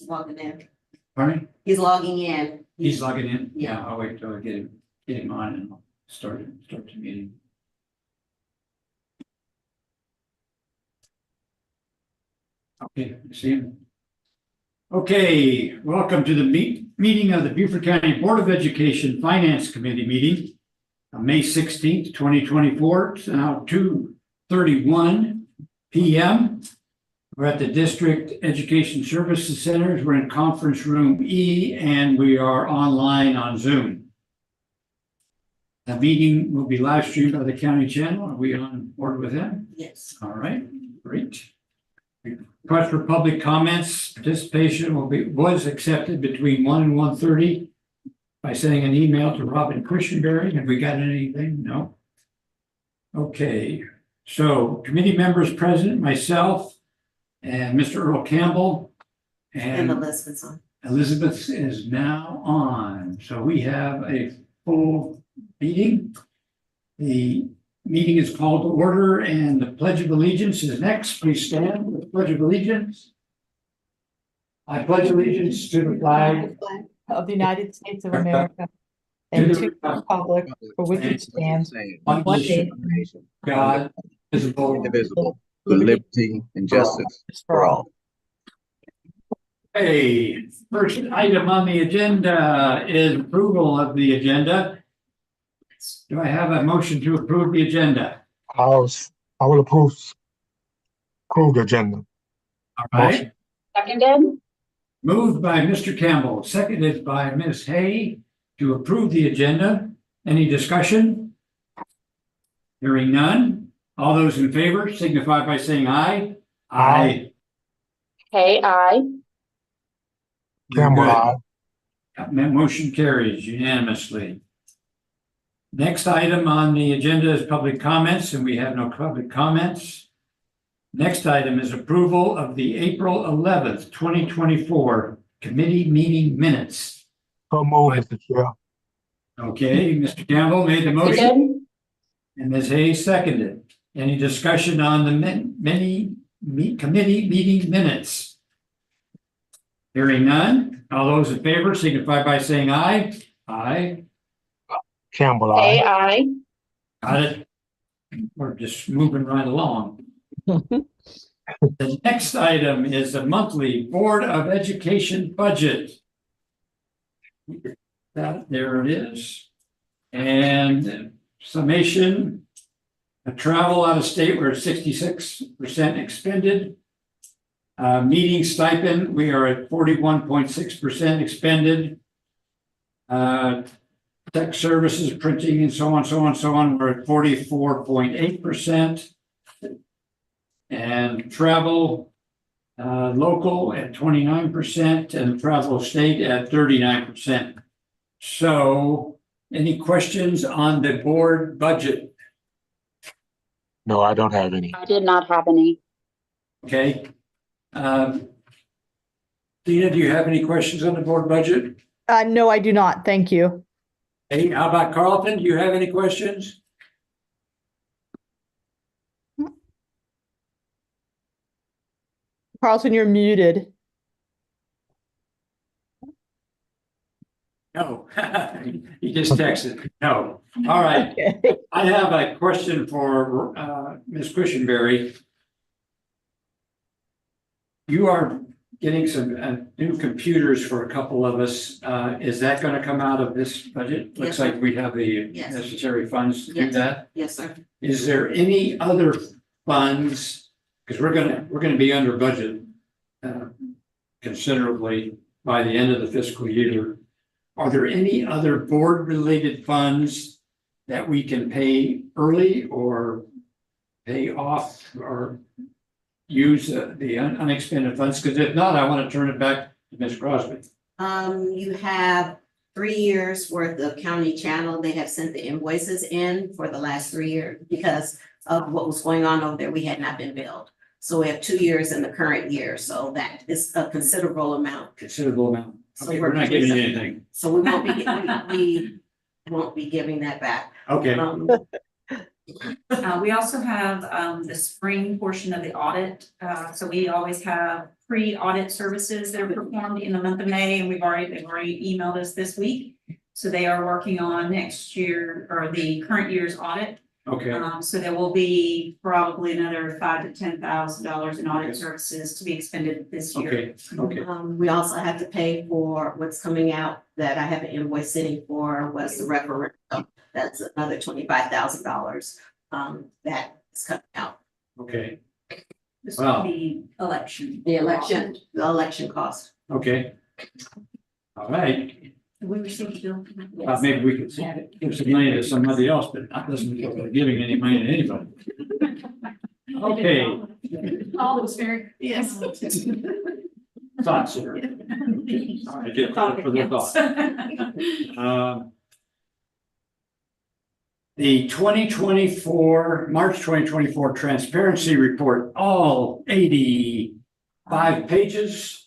logging in. Pardon me? He's logging in. He's logging in? Yeah. Yeah, I'll wait till I get him on and I'll start the meeting. Okay, I see him. Okay, welcome to the meeting of the Beaufort County Board of Education Finance Committee meeting on May 16th, 2024. It's now 2:31 p.m. We're at the District Education Services Centers. We're in conference room E and we are online on Zoom. The meeting will be live streamed by the county channel. Are we on board with that? Yes. All right, great. Request for public comments. Participation was accepted between 1 and 1:30 by sending an email to Robin Christenberry. Have we got anything? No. Okay, so committee members present, myself and Mr. Earl Campbell. And Elizabeth's on. Elizabeth is now on. So we have a full meeting. The meeting is called to order and the Pledge of Allegiance is next. Please stand for the Pledge of Allegiance. I pledge allegiance to the flag of the United States of America and to the republic for which it stands, one nation, God, visible, indivisible, with liberty and justice for all. Hey, first item on the agenda is approval of the agenda. Do I have a motion to approve the agenda? I will approve the agenda. All right. Seconded. Moved by Mr. Campbell, seconded by Ms. Hay to approve the agenda. Any discussion? Hearing none. All those in favor signify by saying aye. Aye. Hey, aye. Campbell, Good. aye. That motion carries unanimously. Next item on the agenda is public comments, and we have no public comments. Next item is approval of the April 11th, 2024 committee meeting minutes. So move, Mr. Chair. Okay, Mr. Campbell made the motion Seconded. and Ms. Hayes seconded. Any discussion on the committee meeting minutes? Hearing none. All those in favor signify by saying aye. Aye. Campbell, Hey, aye. aye. Got it. We're just moving right along. The next item is the monthly Board of Education budget. There it is. And summation of travel out of state, we're at 66% expended. Meeting stipend, we are at 41.6% expended. Tech services, printing, and so on, we're at 44.8%. And travel, local at 29% and travel state at 39%. So any questions on the board budget? No, I don't have any. I did not have any. Okay. Dina, do you have any questions on the board budget? No, I do not. Thank you. Hey, how about Carlton? Do you have any questions? Carlton, you're muted. No. He just texted. No. All right. Okay. I have a question for Ms. Christenberry. You are getting some new computers for a couple of us. Is that going to come out of this budget? Looks Yes. like we have the Yes. necessary funds to do Yes. that. Yes, sir. Is there any other funds? Because we're gonna be under budget considerably by the end of the fiscal year. Are there any other board-related funds that we can pay early or pay off or use the unexpended funds? Because if not, I want to turn it back to Ms. Crosby. You have 3 years worth of county channel. They have sent the invoices in for the last 3 years because of what was going on over there. We had not been billed. So we have 2 years in the current year. So that is a considerable amount. Considerable amount. So Okay, we're not giving you anything. So we won't be, we won't be giving that back. Okay, We also have the spring portion of the audit. So we always have pre-audit services that are performed in the month of May, and they've already emailed us this week. So they are working on next year or the current year's audit. Okay, So there will be probably another $5,000 to $10,000 in audit services to be expended this year. okay, okay, We also have to pay for what's coming out that I have an invoice sitting for was the referendum. That's another $25,000 that is coming out. okay, This Wow. will be election. The election cost. okay. All right, We received a bill. Yes. maybe we could give some money to somebody else, but that doesn't mean we're giving any money to anybody. Okay. All was very. Yes. Thoughts here. All right, get credit for their thoughts. The 2024, March 2024 transparency report, all 85 pages.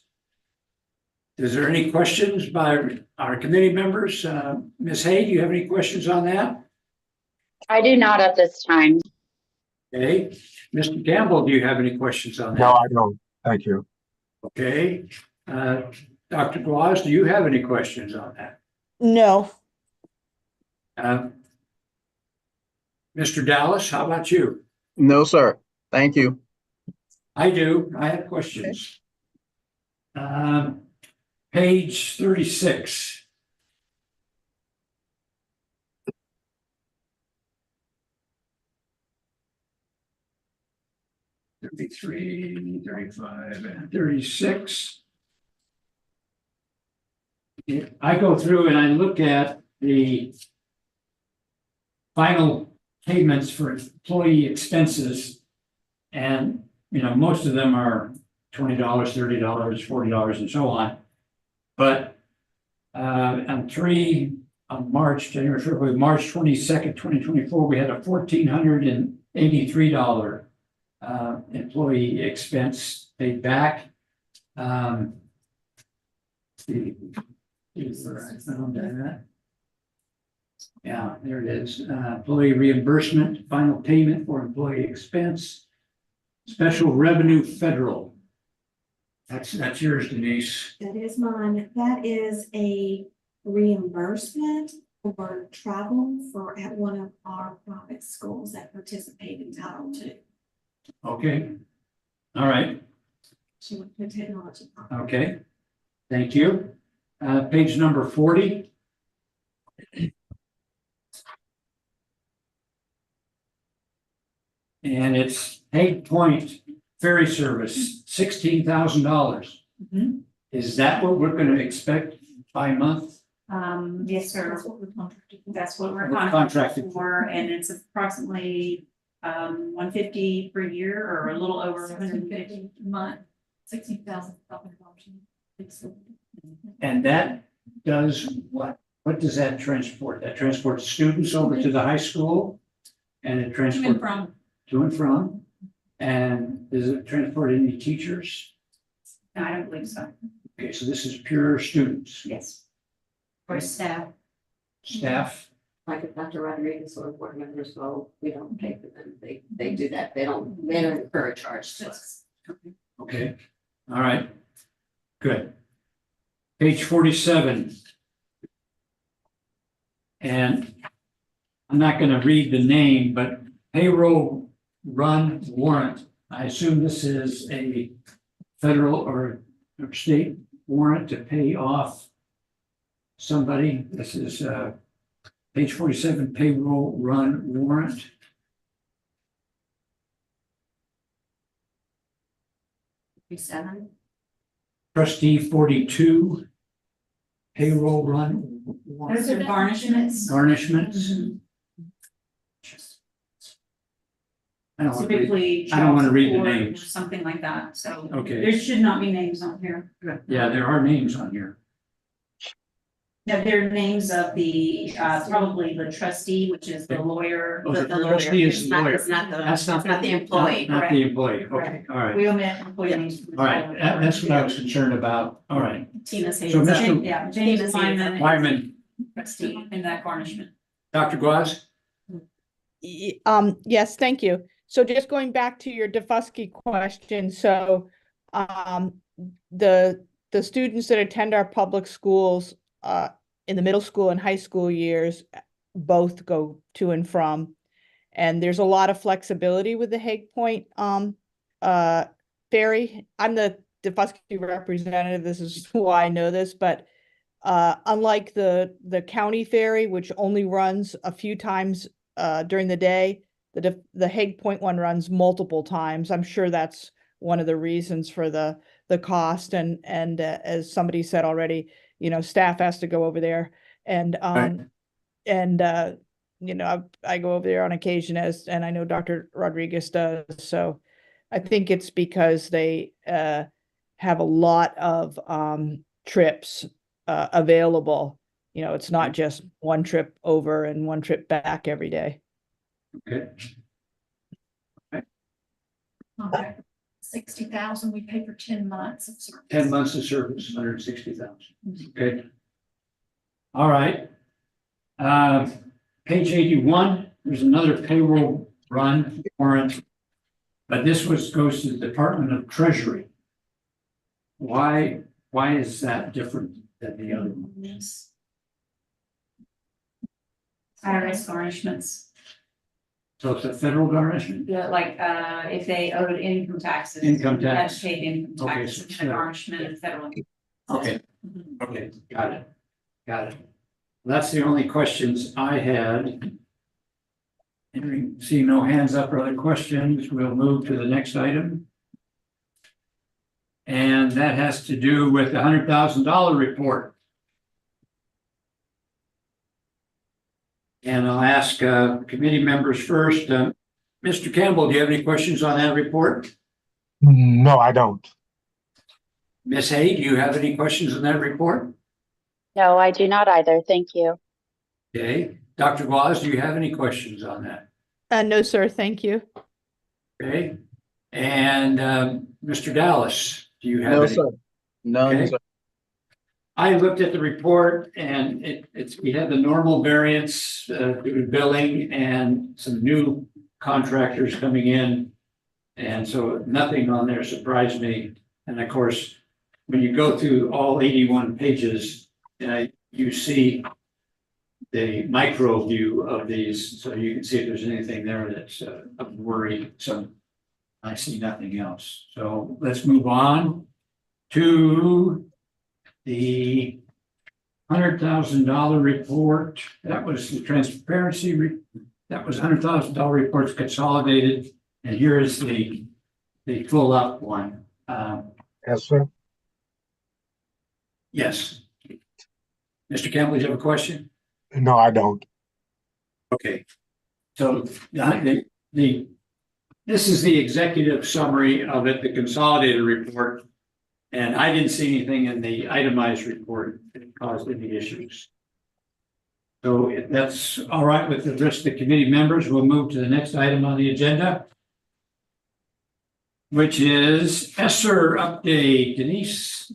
Is there any questions by our committee members? Ms. Hay, do you have any questions on that? I do not at this time. Okay. Mr. Campbell, do you have any questions on No, that? I don't. Thank you. Okay. Dr. Gloss, do you have any questions on that? No. Mr. Dallas, how about you? No, sir. Thank you. I do. I have questions. Page 36. $33, $35, and $36. I go through and I look at the final payments for employee expenses. And, most of them are $20, $30, $40, and so on. But on January, February, March 22nd, 2024, we had a $1,483 employee expense paid back. See where I found that. Yeah, there it is. Employee reimbursement, final payment for employee expense. Special revenue federal. That's yours, Denise. That is mine. That is a reimbursement for travel at one of our private schools that participate in Title II. Okay. All right. She went to technology. Okay. Thank you. Page number 40. And it's Hague Point Ferry Service, $16,000. Mhm. Is that what we're going to expect by month? Yes, sir. That's what we're contracted for. That's what we're We're contracted contracted for, and it's approximately $150 per year or a little over 150 a month, $16,000. And that does what? What does that transport? That transports students over to the high school? And it transports to and from? And does it transport any teachers? No, I don't believe so. Okay, so this is pure students, Yes. For staff, staff. like if Dr. Rodriguez or board members go, we don't pay for them. They do that. They don't incur a charge to us. Okay, all right, good. Page 47. And I'm not going to read the name, but payroll run warrant. I assume this is a federal or state warrant to pay off somebody. This is page 47, payroll run warrant. $37. Trustee 42, payroll run warrant. Those are garnishments. Garnishments. I don't want to read, Typically. I don't want to read the child support or names. Something like that, so. Okay. There should not be names on here. Yeah, there are names on here. No, they're names of the, probably the trustee, which is the lawyer. Oh, the The lawyer. trustee is It's the not- lawyer. It's not That's not the employee. Not the employee, okay, all right, We omit employee names. all right, that's what I was concerned about, all right. Tina's hands So up. Mr. Yeah, James Tina's Wyman. Wyman, Trustee in that garnishment. Dr. Guaz? Yes, thank you. So just going back to your Defusky question, so the students that attend our public schools in the middle school and high school years both go to and from. And there's a lot of flexibility with the Hague Point ferry. I'm the Defusky representative. This is why I know this, but unlike the county ferry, which only runs a few times during the day, the Hague Point one runs multiple times. I'm sure that's one of the reasons for the cost. And as somebody said already, staff has to go over there and Right. I go over there on occasion and I know Dr. Rodriguez does. So I think it's because they have a lot of trips available. It's not just one trip over and one trip back every day. Okay. 60,000, we pay for 10 months of service. 10 months of service, 160,000. Okay. All right. Page 81, there's another payroll run warrant, but this goes to the Department of Treasury. Why is that different than the other ones? IRS garnishments. So it's a federal garnishment? Yeah, like, if they owed income taxes. Income you had tax. to pay the income Okay, taxes, so- the garnishment and federal. Okay, Mhm. okay, got it. That's the only questions I had. Hearing, see no hands up or other questions, we'll move to the next item. And that has to do with the $100,000 report. And I'll ask committee members first. Mr. Campbell, do you have any questions on that report? No, I don't. Ms. Hay, do you have any questions on that report? No, I do not either. Thank you. Okay, Dr. Gloss, do you have any questions on that? No, sir. Thank you. Okay, and Mr. Dallas, do you have No, any? sir. None, Okay. sir. I looked at the report and we had the normal variance due to billing and some new contractors coming in. And so nothing on there surprised me. And of course, when you go through all 81 pages, you see the micro view of these, so you can see if there's anything there that's of worry. So I see nothing else. So let's move on to the $100,000 report. That was the transparency. That was $100,000 reports consolidated. And here is the full up one. Yes, sir. Yes. Mr. Campbell, do you have a question? No, I don't. Okay. So this is the executive summary of it, the consolidated report. And I didn't see anything in the itemized report that caused any issues. So if that's all right with the rest of the committee members, we'll move to the next item on the agenda, which is ESSER update. Denise?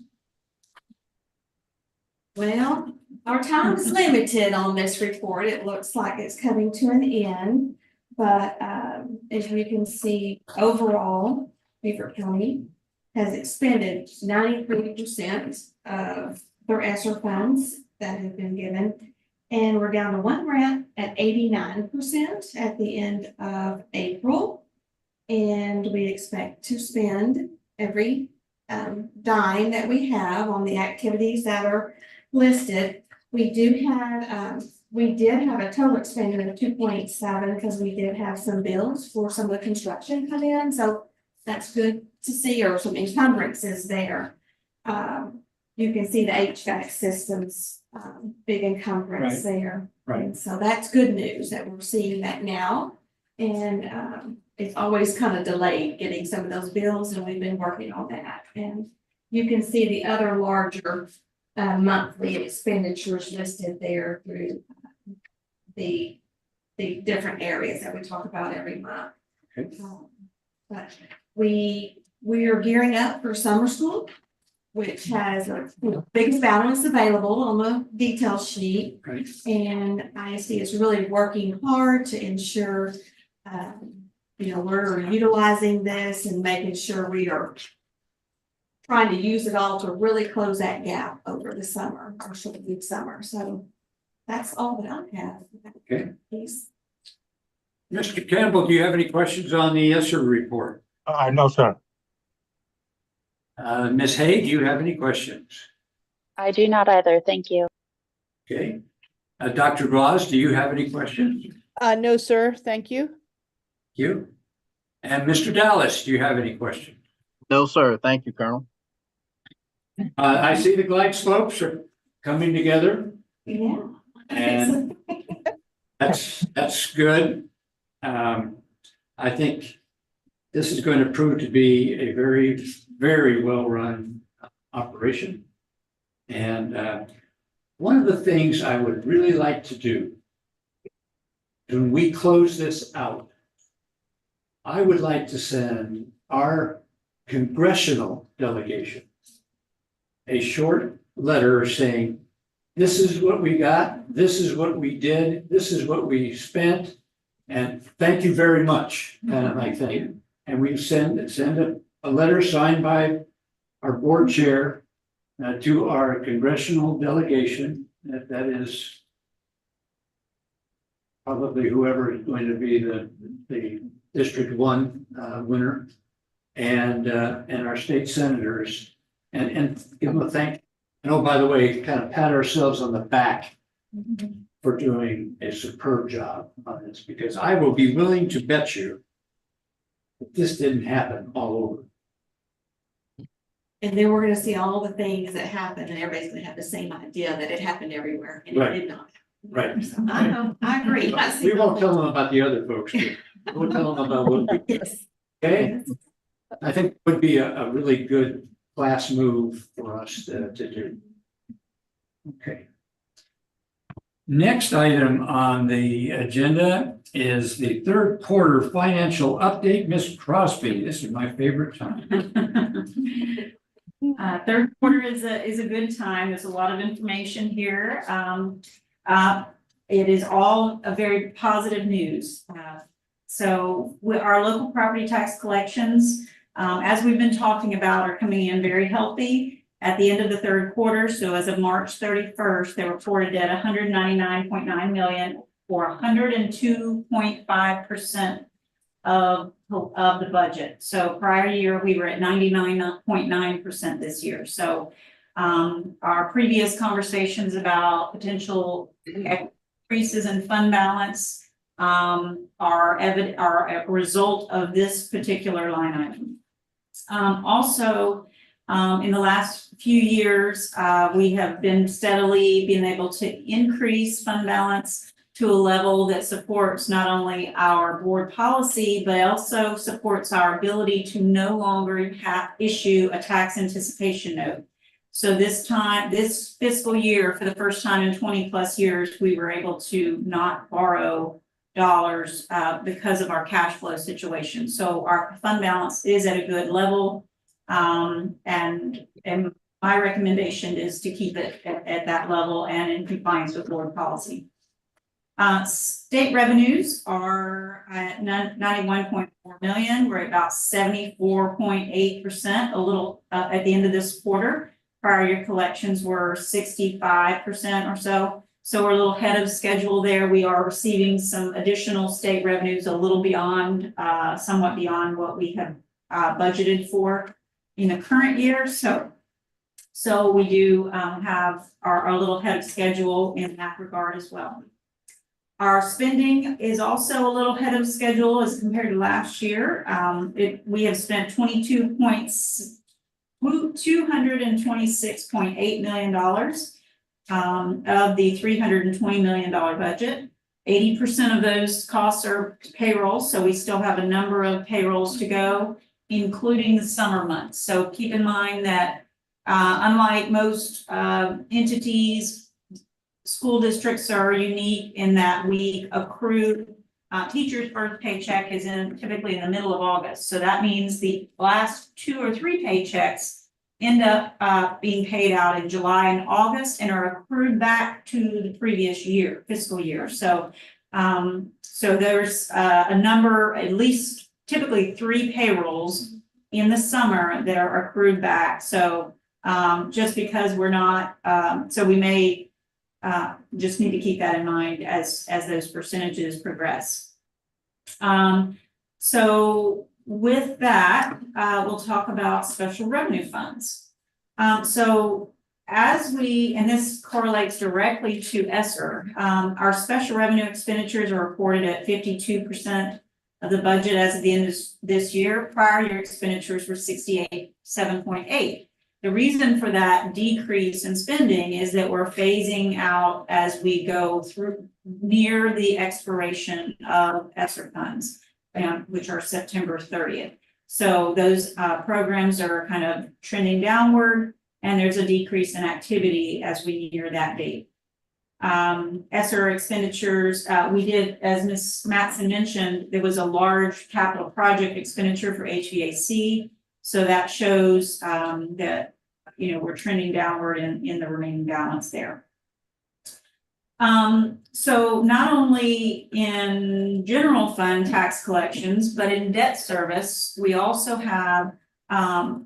Well, our time is limited on this report. It looks like it's coming to an end. But as you can see, overall, Beaufort County has expended 93% of their ESSER funds that have been given. And we're down to one grant at 89% at the end of April. And we expect to spend every dime that we have on the activities that are listed. We did have a total expenditure of 2.7 because we did have some bills for some of the construction come in. So that's good to see, or some encumbrances there. You can see the HVAC systems, big encumbrance there. Right. And so that's good news that we're seeing that now. And it's always kind of delayed getting some of those bills, and we've been working on that. And you can see the other larger monthly expenditures listed there through the different areas that we talk about every month. Okay. But we are gearing up for summer school. which has a biggest balance available on the detail sheet. Right. And ISD is really working hard to ensure, we're utilizing this and making sure we are trying to use it all to really close that gap over the summer, or short of summer. So that's all that I have. Okay. Please. Mr. Campbell, do you have any questions on the ESER report? No, sir. Ms. Hay, do you have any questions? I do not either. Thank you. Okay. Dr. Gloss, do you have any questions? No, sir, thank you. You? And Mr. Dallas, do you have any questions? No, sir. Thank you, Colonel. I see the glide slopes are coming together, Yeah. and that's good. I think this is going to prove to be a very, very well-run operation. And one of the things I would really like to do when we close this out, I would like to send our congressional delegation a short letter saying, this is what we got, this is what we did, this is what we spent, and thank you very much, kind of like thing. And we send a letter signed by our board chair to our congressional delegation. That is probably whoever is going to be the District 1 winner, and our state senators, and give them a thank. And oh, by the way, kind of pat ourselves on the back for doing a superb job on this, because I will be willing to bet you that this didn't happen all over. And then we're gonna see all the things that happen, and everybody's gonna have the same idea that it happened everywhere, and it Right. did not. Right. So I know, I agree. We won't tell them about the other folks. We'll tell them about what we did. Yes. Okay? I think it would be a really good class move for us to do. Okay. Next item on the agenda is the third quarter financial update. Ms. Crosby, this is my favorite time. Third quarter is a good time. There's a lot of information here. It is all a very positive news. So with our local property tax collections, as we've been talking about, are coming in very healthy at the end of the third quarter. So as of March 31st, they reported at 199.9 million, or 102.5% of the budget. So prior year, we were at 99.9% this year. So our previous conversations about potential increases in fund balance are a result of this particular line item. Also, in the last few years, we have been steadily being able to increase fund balance to a level that supports not only our board policy, but also supports our ability to no longer issue a tax anticipation note. So this fiscal year, for the first time in 20+ years, we were able to not borrow dollars because of our cash flow situation. So our fund balance is at a good level. And my recommendation is to keep it at that level and in compliance with board policy. State revenues are at 91.4 million. We're at about 74.8%, a little at the end of this quarter. Prior year collections were 65% or so. So we're a little ahead of schedule there. We are receiving some additional state revenues, a little beyond, somewhat beyond what we have budgeted for in the current year. So we do have our little ahead of schedule in that regard as well. Our spending is also a little ahead of schedule as compared to last year. We have spent $226.8 million of the $320 million budget. 80% of those costs are payroll, so we still have a number of payrolls to go, including the summer months. So keep in mind that unlike most entities, school districts are unique in that we accrue teachers' first paycheck is typically in the middle of August. So that means the last 2 or 3 paychecks end up being paid out in July and August and are accrued back to the previous year, fiscal year. So there's a number, at least typically 3 payrolls in the summer that are accrued back. So just because we're not, so we may just need to keep that in mind as those percentages progress. So with that, we'll talk about special revenue funds. So as and this correlates directly to ESSER, our special revenue expenditures are reported at 52% of the budget as of the end of this year. Prior year expenditures were 67.8. The reason for that decrease in spending is that we're phasing out as we go through near the expiration of ESSER funds, which are September 30th. So those programs are kind of trending downward, and there's a decrease in activity as we near that date. ESSER expenditures, we did, as Ms. Matson mentioned, there was a large capital project expenditure for HVAC. So that shows that, we're trending downward in the remaining balance there. So not only in general fund tax collections, but in debt service, we also have a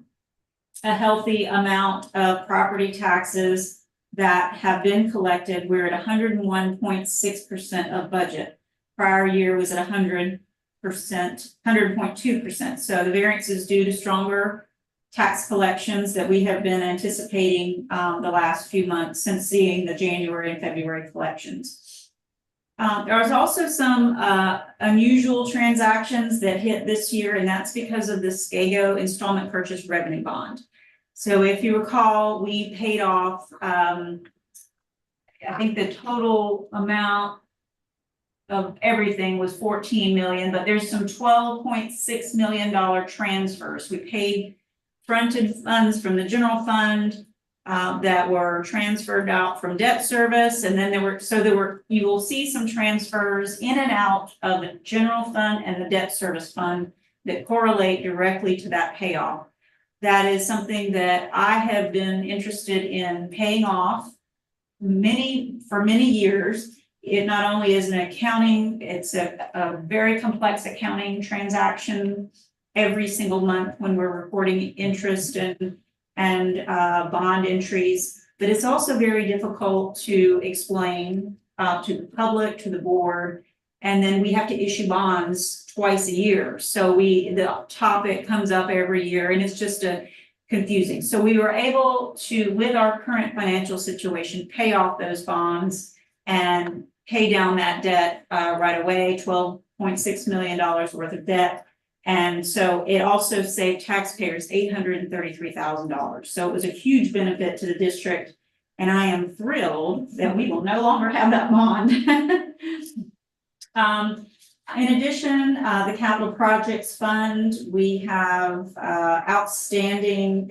healthy amount of property taxes that have been collected. We're at 101.6% of budget. Prior year was at 100%, 100.2%. So the variance is due to stronger tax collections that we have been anticipating the last few months since seeing the January and February collections. There was also some unusual transactions that hit this year, and that's because of the SCAGO installment purchase revenue bond. So if you recall, we paid off, I think the total amount of everything was 14 million, but there's some $12.6 million transfers. We paid fronted funds from the general fund that were transferred out from debt service. And then you will see some transfers in and out of the general fund and the debt service fund that correlate directly to that payoff. That is something that I have been interested in paying off for many years. It not only is an accounting, it's a very complex accounting transaction every single month when we're reporting interest and bond entries, but it's also very difficult to explain to the public, to the board, and then we have to issue bonds twice a year. So the topic comes up every year, and it's just confusing. So we were able to, with our current financial situation, pay off those bonds and pay down that debt right away, $12.6 million worth of debt. And so it also saved taxpayers $833,000. So it was a huge benefit to the district. And I am thrilled that we will no longer have that bond. In addition, the capital projects fund, we have completed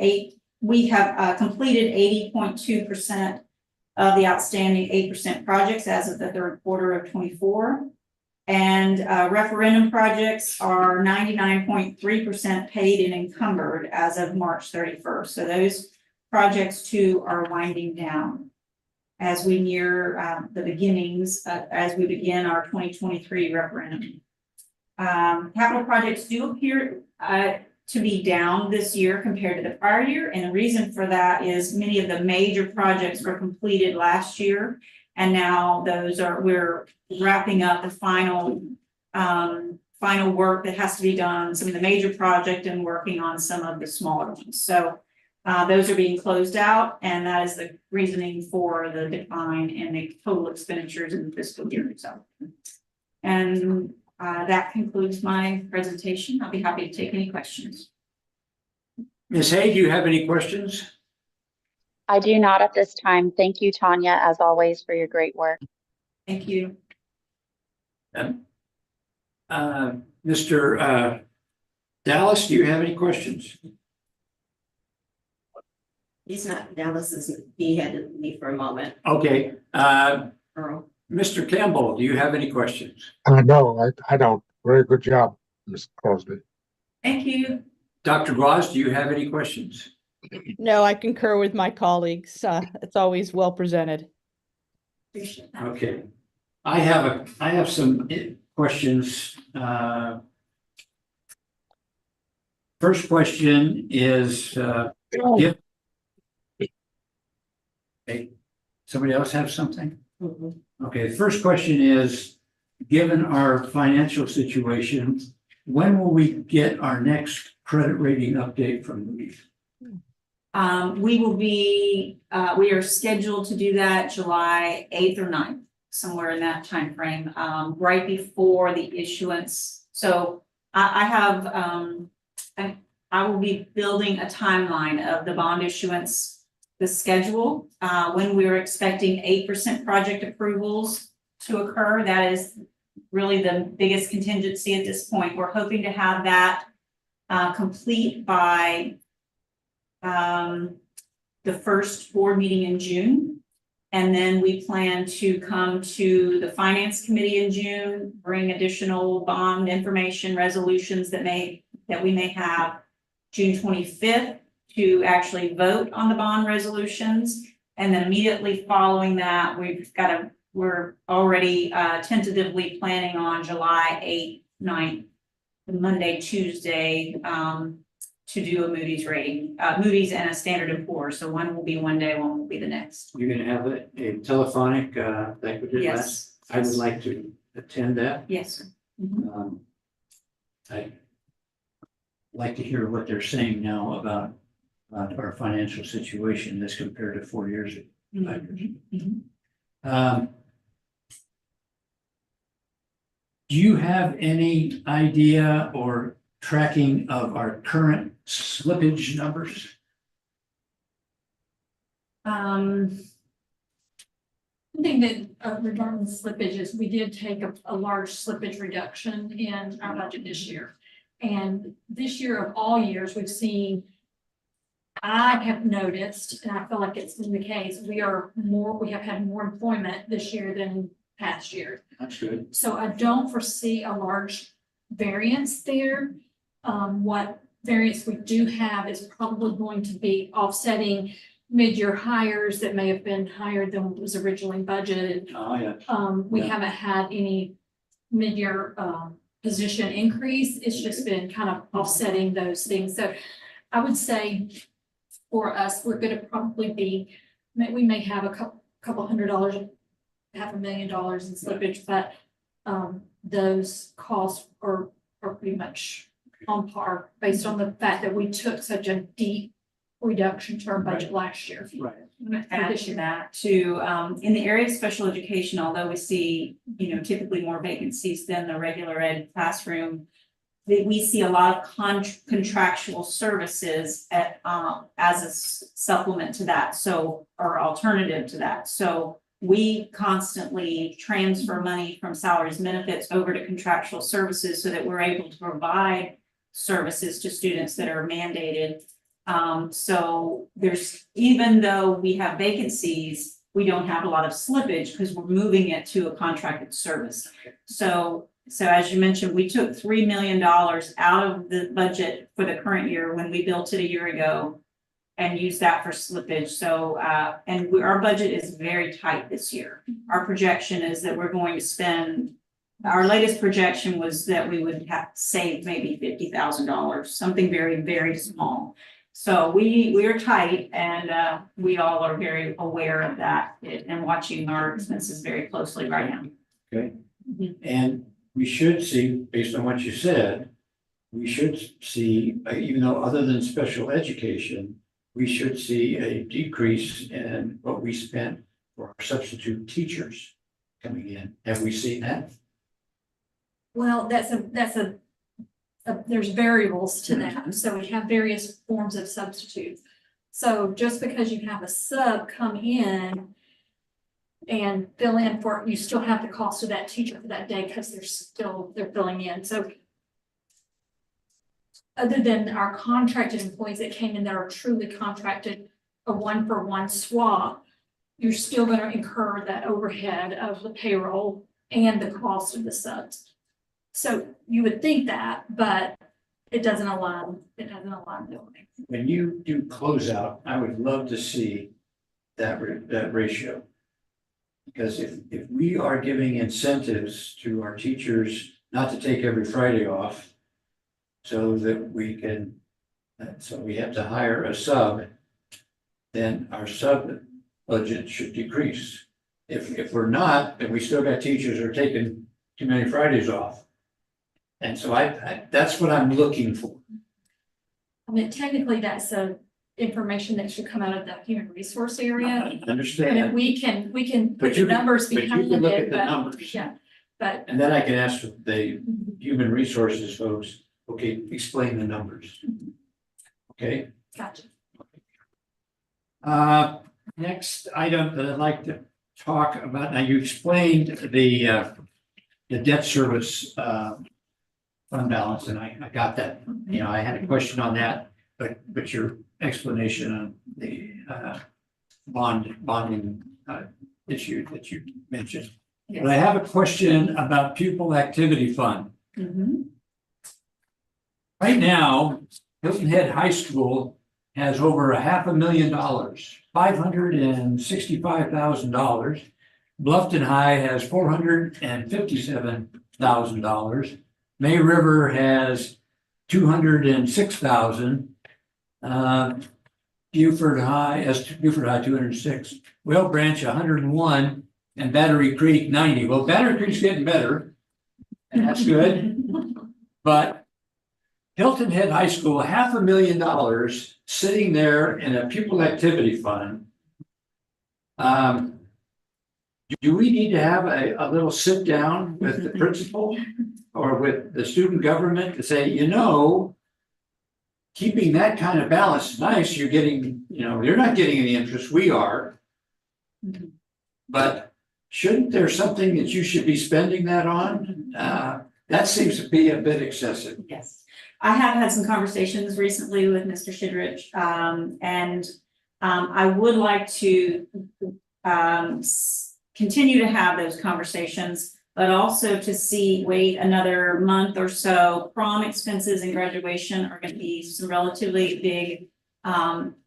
80.2% of the outstanding 8% projects as of the third quarter of 24. And referendum projects are 99.3% paid and encumbered as of March 31st. So those projects too are winding down as we near the beginnings, as we begin our 2023 referendum. Capital projects do appear to be down this year compared to the prior year. And the reason for that is many of the major projects were completed last year. And now we're wrapping up the final work that has to be done, some of the major project and working on some of the smaller ones. So those are being closed out, and that is the reasoning for the decline in the total expenditures in the fiscal year. So, and that concludes my presentation. I'll be happy to take any questions. Ms. Hay, do you have any questions? I do not at this time. Thank you, Tanya, as always, for your great work. Thank you. Mr. Dallas, do you have any questions? He's not, he had to leave for a moment. Okay. Earl. Mr. Campbell, do you have any questions? No, I don't. Very good job, Ms. Crosby. Thank you. Dr. Gloss, do you have any questions? No, I concur with my colleagues. It's always well presented. Appreciate that. Okay. I have some questions. First question is, if. Hey, somebody else have something? Okay, the first question is, given our financial situation, when will we get our next credit rating update from Moody's? We are scheduled to do that July 8th or 9th, somewhere in that time frame, right before the issuance. So I will be building a timeline of the bond issuance, the schedule, when we're expecting 8% project approvals to occur. That is really the biggest contingency at this point. We're hoping to have that complete by the first board meeting in June. And then we plan to come to the finance committee in June, bring additional bond information, resolutions that we may have June 25th to actually vote on the bond resolutions. And then immediately following that, we're already tentatively planning on July 8th, 9th, Monday, Tuesday, to do a Moody's rating, Moody's and a Standard & Poor's. So one will be one day, one will be the next. You're gonna have a telephonic, like we did last? Yes. I would like to attend that. Yes, sir. I'd like to hear what they're saying now about our financial situation as compared to 4 years ago. 5 years ago. Do you have any idea or tracking of our current slippage numbers? One thing that regarding slippage is we did take a large slippage reduction in our budget this year. And this year of all years, we've seen, I have noticed, and I feel like it's been the case, we have had more employment this year than past year. That's good. So I don't foresee a large variance there. What variance we do have is probably going to be offsetting mid-year hires that may have been higher than what was originally budgeted. Oh, yeah. We Yeah. haven't had any mid-year position increase. It's just been kind of offsetting those things. So I would say for us, we're gonna probably be, we may have a couple $100,000, $500,000 in slippage, but those costs are pretty much on par based on the fact that we took such a deep reduction to our budget last year. Right. I'm going to add to that too. In the area of special education, although we see, typically more vacancies than the regular ed classroom, we see a lot of contractual services as a supplement to that. So, or alternative to that. So we constantly transfer money from salaries and benefits over to contractual services so that we're able to provide services to students that are mandated. So even though we have vacancies, we don't have a lot of slippage because we're moving it to a contracted service. So as you mentioned, we took $3 million out of the budget for the current year when we built it a year ago and used that for slippage. So, our budget is very tight this year. Our projection is that we're going to spend, our latest projection was that we would have saved maybe $50,000, something very, very small. So we are tight, and we all are very aware of that and watching our expenses very closely right now. Okay. And we should see, based on what you said, we should see, even though other than special education, we should see a decrease in what we spent for our substitute teachers coming in. Have we seen that? Well, there's variables to that. So we have various forms of substitutes. So just because you have a sub come in and fill in for, you still have the cost of that teacher for that day because they're filling in. So other than our contracted employees that came in that are truly contracted, a 1-for-1 swap, you're still going to incur that overhead of the payroll and the cost of the subs. So you would think that, but it doesn't align, building. When you do closeout, I would love to see that ratio. Because if we are giving incentives to our teachers not to take every Friday off, so that we can, so we have to hire a sub, then our sub budget should decrease. If we're not, then we still got teachers who are taking too many Fridays off. And so that's what I'm looking for. I mean, technically, that's information that should come out of the human resource area. I And understand, we can But put you the can- numbers but you behind can look it, at the but, numbers. yeah, but and then I can ask the human resources folks, okay, explain the numbers. Okay? gotcha. Next item that I'd like to talk about, now you explained the debt service, fund balance, and I got that. You know, I had a question on that, but your explanation on the, bonding, issue that you mentioned. But I have a question about pupil activity fund. Mhm. Right now, Hilton Head High School has over $500,000, $565,000. Bluffton High has $457,000. May River has $206,000. Beaufort High, Beaufort High 206, Whale Branch 101, and Battery Creek 90. Well, Battery Creek's getting better, and that's good. But Hilton Head High School, $500,000 sitting there in a pupil activity fund. Do we need to have a little sit down with the principal or with the student government to say, you know, keeping that kind of balance is nice, you're getting, you know, you're not getting any interest, we are. But shouldn't there something that you should be spending that on? That seems to be a bit excessive. Yes, I have had some conversations recently with Mr. Shidrich, and I would like to continue to have those conversations, but also to wait another month or so. Prom expenses and graduation are going to be some relatively big.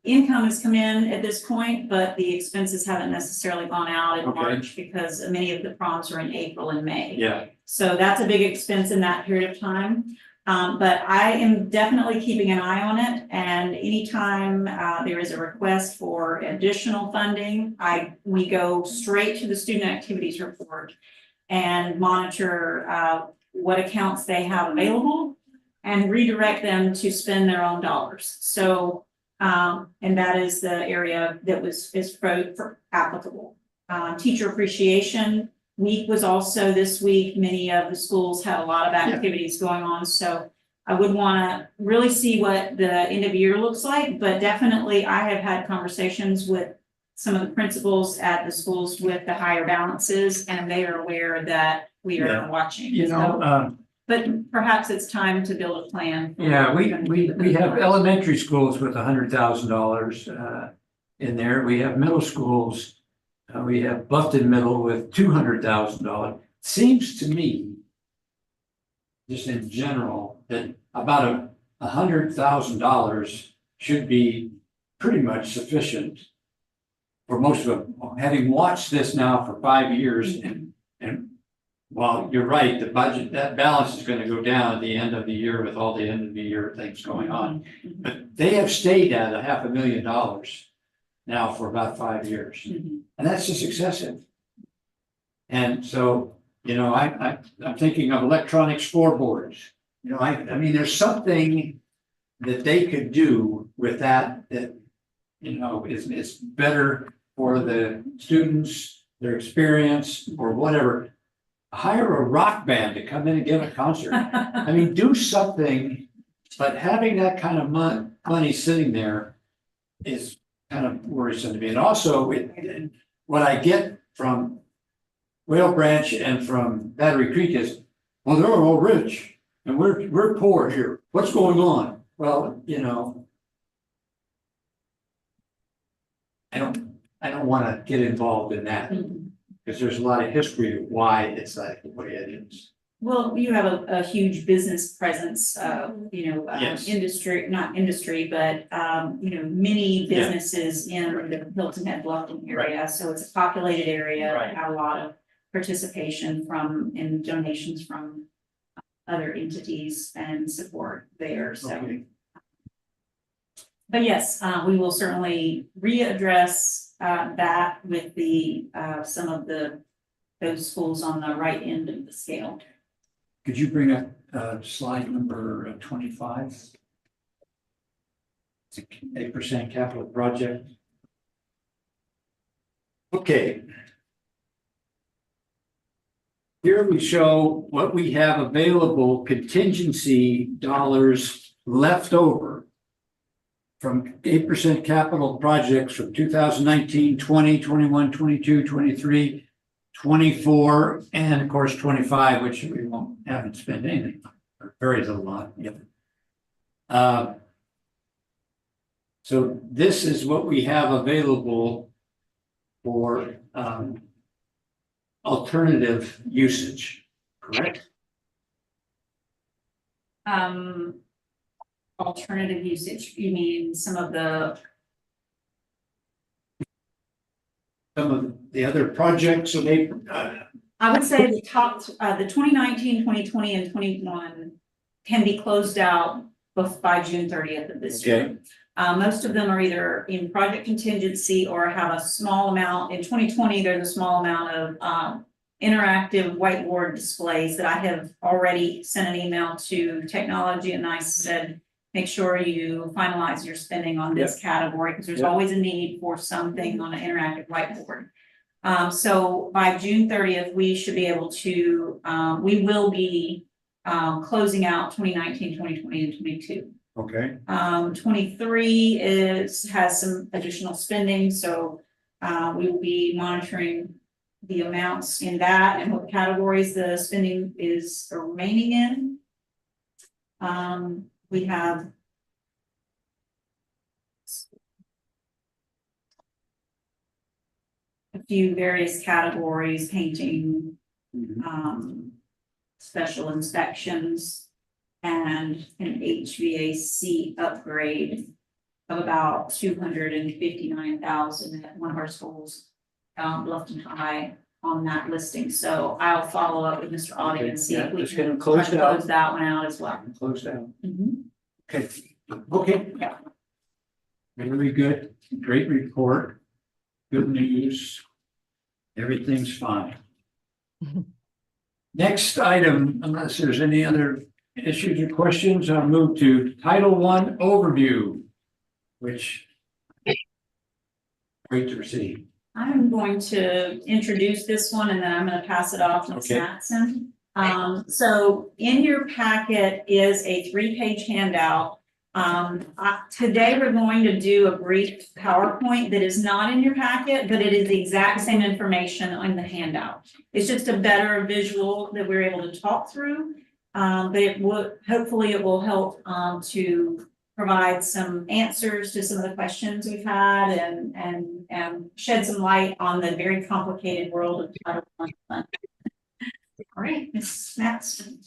Income has come in at this point, but the expenses haven't necessarily gone out in Okay. March because many of the proms are in April and May. Yeah. So that's a big expense in that period of time. But I am definitely keeping an eye on it, and anytime there is a request for additional funding, we go straight to the student activities report and monitor what accounts they have available and redirect them to spend their own dollars. So and that is the area that is applicable. Teacher appreciation week was also this week. Many of the schools had a lot of activities going on. So I would want to really see what the end of year looks like, but definitely I have had conversations with some of the principals at the schools with the higher balances, and they are aware that we are watching. You know, But perhaps it's time to build a plan. yeah, we have elementary schools with $100,000 in there. We have middle schools. We have Bluffton Middle with $200,000. Seems to me, just in general, that about $100,000 should be pretty much sufficient for most of them. Having watched this now for 5 years, and while you're right, the budget, that balance is going to go down at the end of the year with all the end of the year things going on. But they have stayed at $500,000 now for about 5 years. And that's just excessive. And so, you know, I'm thinking of electronic scoreboards. You know, I mean, there's something that they could do with that, you know, is better for the students, their experience, or whatever. Hire a rock band to come in and give a concert. I mean, do something, but having that kind of money sitting there is kind of worrisome to me. And also, what I get from Whale Branch and from Battery Creek is, well, they're all rich and we're poor here. What's going on? Well, you know, I don't want to get involved in that because there's a lot of history of why it's like the way it is. Well, you have a huge business presence, Yes. industry, not industry, but, many Yeah. businesses in the Hilton Head Bluffton area. So it's a populated area, Right. have a lot of participation and donations from other entities and support there, so. Okay. But yes, we will certainly readdress, that with some of those schools on the right end of the scale. Could you bring up slide number 25? It's a 8% capital project. Okay. Here we show what we have available contingency dollars left over from 8% capital projects from 2019, 20, 21, 22, 23, 24, and of course 25, which we haven't spent anything on, or very little on yet. So this is what we have available for alternative usage, correct? Alternative usage, you mean some of the other projects, so they, I would say the top, the 2019, 2020, and 21 can be closed out by June 30th of this year. Okay. Most of them are either in project contingency or have a small amount. In 2020, there's a small amount of interactive whiteboard displays that I have already sent an email to technology, and I said, make sure you finalize your spending on this category, because there's always a need for something on an interactive whiteboard. So by June 30th, we should be able to, we will be closing out 2019, 2020, and 22. okay, 23 has some additional spending, so we will be monitoring the amounts in that and what categories the spending is remaining in. We have a few various categories: painting, special inspections, and an HVAC upgrade of about $259,000 at one of our schools, Bluffton High, on that listing. So I'll follow up with Mr. Audie and see if we just get can them closed close out. that one out as well. Closed out. Mhm. Okay, okay. Yeah. Very good, great report, good news. Everything's fine. Next item, unless there's any other issues or questions, I'll move to Title I overview, which great to receive. I'm going to introduce this one and then I'm going to pass it off to Ms. Okay. Matson. So in your packet is a 3-page handout. Today we're going to do a brief PowerPoint that is not in your packet, but it is the exact same information on the handout. It's just a better visual that we're able to talk through. But hopefully it will help to provide some answers to some of the questions we've had and shed some light on the very complicated world of Title I funding. All right, Ms. Matson.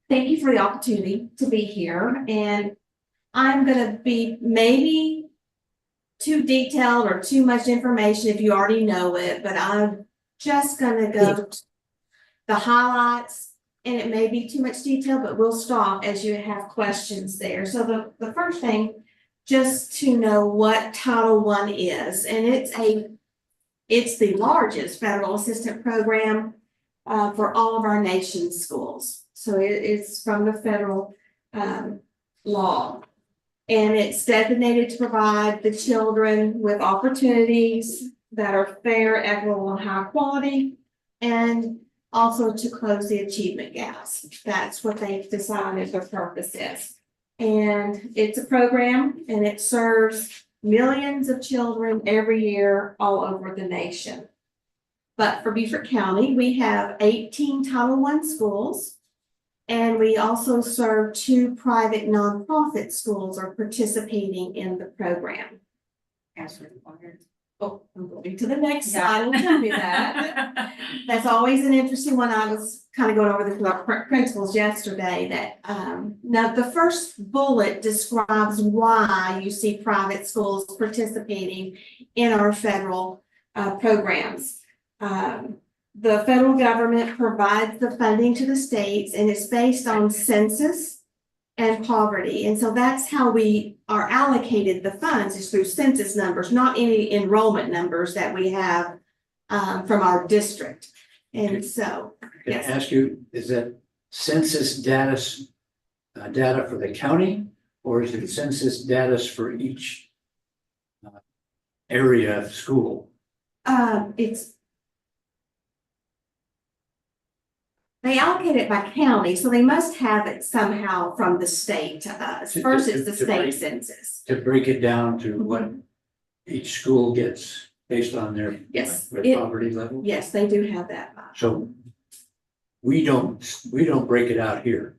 Thank you for the opportunity to be here, and I'm gonna be maybe too detailed or too much information if you already know it, but I'm just gonna go to the highlights, and it may be too much detail, but we'll stop as you have questions there. So the first thing, just to know what Title I is, and it's the largest federal assistance program for all of our nation's schools. So it's from the federal law. And it's designated to provide the children with opportunities that are fair, equitable, and high quality, and also to close the achievement gaps. That's what they've decided their purpose is. And it's a program, and it serves millions of children every year all over the nation. But for Beaufort County, we have 18 Title I schools, and we also serve 2 private nonprofit schools are participating in the program. As required. Oh, I'm going to the next slide, will tell me that. That's always an interesting one. I was kind of going over this with our principals yesterday that, now the first bullet describes why you see private schools participating in our federal programs. The federal government provides the funding to the states and it's based on census and poverty. And so that's how we are allocated the funds is through census numbers, not any enrollment numbers that we have from our district. And so, Can I yes. ask you, is that census data, data for the county? Or is it census data for each area of school? They allocate it by county, so they must have it somehow from the state to us. First, it's the state census. To break it down to what each school gets based on their Yes, their it- poverty level? Yes, they do have that. So we don't break it out here.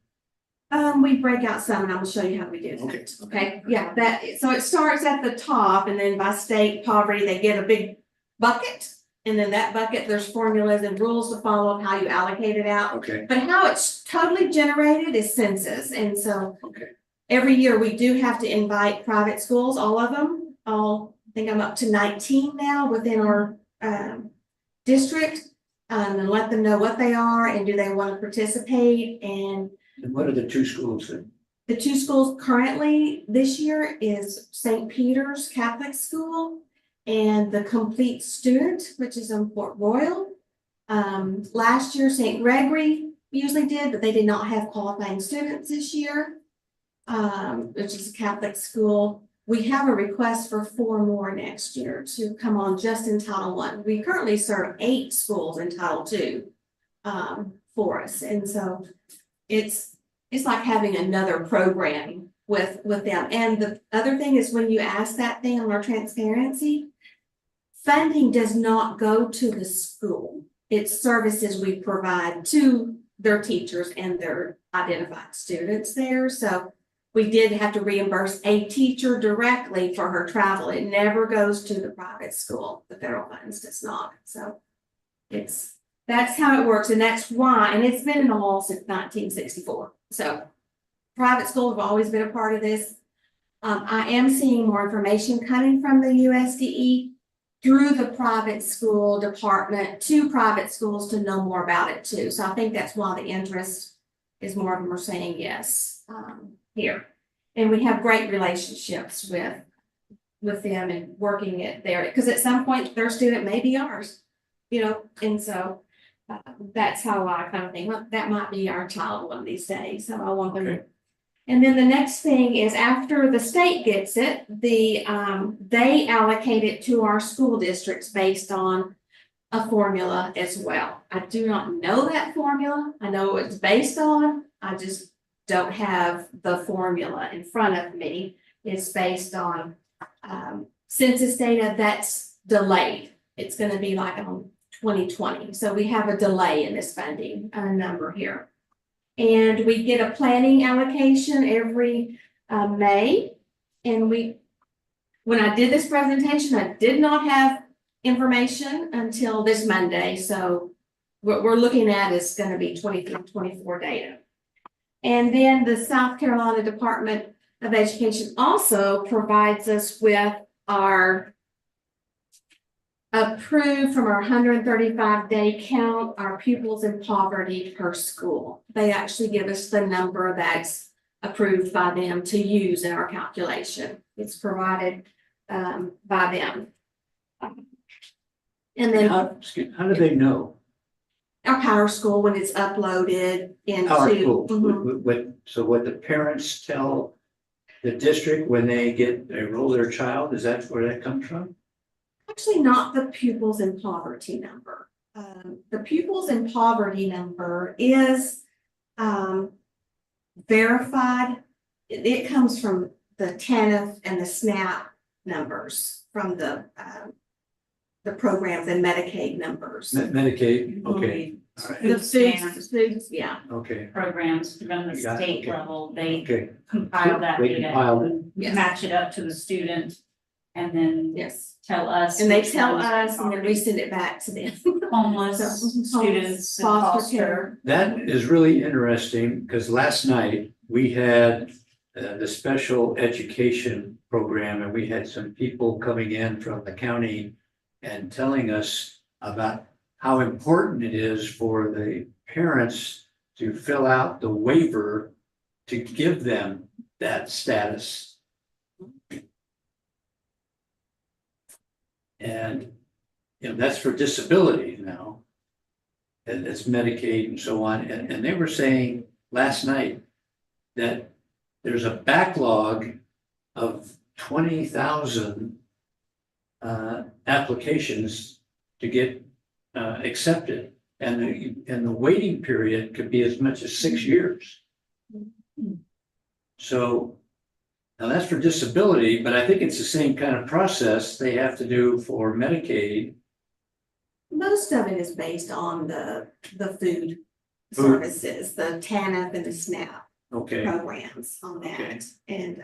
We break out some, and I'm gonna show you how we do Okay. that. Okay, yeah, so it starts at the top, and then by state poverty, they get a big bucket. And then that bucket, there's formulas and rules to follow of how you allocate it out. Okay, But how it's totally generated is census, and so okay. every year we do have to invite private schools, all of them. I think I'm up to 19 now within our district. And let them know what they are and do they want to participate. And And what are the two schools then? the two schools currently this year is St. Peter's Catholic School and the Complete Student, which is in Port Royal. Last year, St. Gregory usually did, but they did not have qualifying students this year, which is a Catholic school. We have a request for 4 more next year to come on just in Title I. We currently serve 8 schools in Title II for us, and so it's like having another program with them. And the other thing is when you ask that thing on our transparency, funding does not go to the school. It's services we provide to their teachers and their identified students there. So we did have to reimburse a teacher directly for her travel. It never goes to the private school. The federal funds does not. So that's how it works. And that's why, and it's been in the law since 1964. So private schools have always been a part of this. I am seeing more information coming from the USDE through the private school department to private schools to know more about it too. So I think that's why the interest is more of them are saying yes here. And we have great relationships with them and working it there because at some point their student may be ours, and so that's how I kind of think, well, that might be our child one of these days. So I want them to. And then the next thing is after the state gets it, they allocate it to our school districts based on a formula as well. I do not know that formula. I know it's based on, I just don't have the formula in front of me. It's based on census data that's delayed. It's going to be like on 2020. So we have a delay in this funding number here. And we get a planning allocation every May. And when I did this presentation, I did not have information until this Monday. So what we're looking at is going to be 23-24 data. And then the South Carolina Department of Education also provides us with our approved from our 135-day count, our pupils in poverty per school. They actually give us the number that's approved by them to use in our calculation. It's provided by them. And then How do they know? our Power School, when it's uploaded into. Our school, Mhm. so what the parents tell the district when they enroll their child, is that where that comes from? Actually, not the pupils in poverty number. The pupils in poverty number is verified. It comes from the TANF and the SNAP numbers from the programs and Medicaid numbers. Medicaid, okay, all right, The Food foods, yeah. okay, programs from the Got it, state okay. level, they okay. compile that They data, compile it. and Yes. match it up to the student and then Yes. tell us. And they which tell ones us and then we are send it back to them. Homeless So, students in foster care. foster. That is really interesting because last night we had the special education program and we had some people coming in from the county and telling us about how important it is for the parents to fill out the waiver to give them that status. And, that's for disability now. And it's Medicaid and so on. And they were saying last night that there's a backlog of 20,000 applications to get accepted. And the waiting period could be as much as 6 years. So now that's for disability, but I think it's the same kind of process they have to do for Medicaid. Most of it is based on the food Food. services, the TANF and the SNAP Okay, programs on Okay. that. And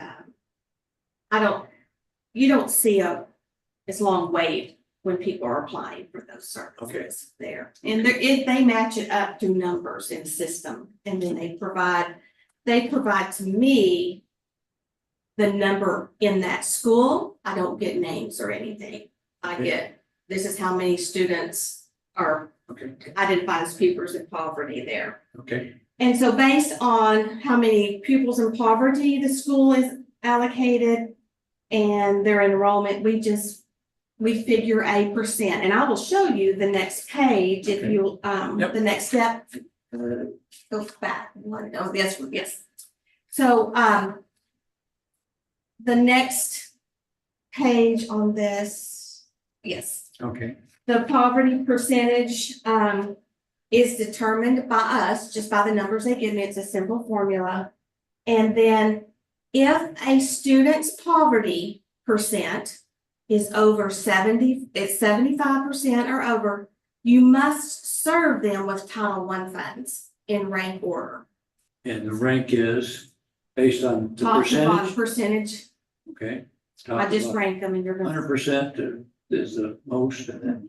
you don't see as long wait when people are applying for those services there. And they match it up through numbers in system, and then they provide to me the number in that school. I don't get names or anything. I Okay. get, this is how many students are okay, identified as pupils in poverty there. okay, And so based on how many pupils in poverty the school is allocated and their enrollment, we figure a percent. And I will show you the next page if Okay. you, Yep. the next step. Go back. Oh, yes. So, the next page on this, yes. okay, The poverty percentage is determined by us, just by the numbers they give me. It's a simple formula. And then if a student's poverty percent is over 70, it's 75% or over, you must serve them with Title I funds in rank order. and the rank is based on the Top to bottom percentage? percentage, Okay. I just rank them and you're gonna. 100% is the most, and then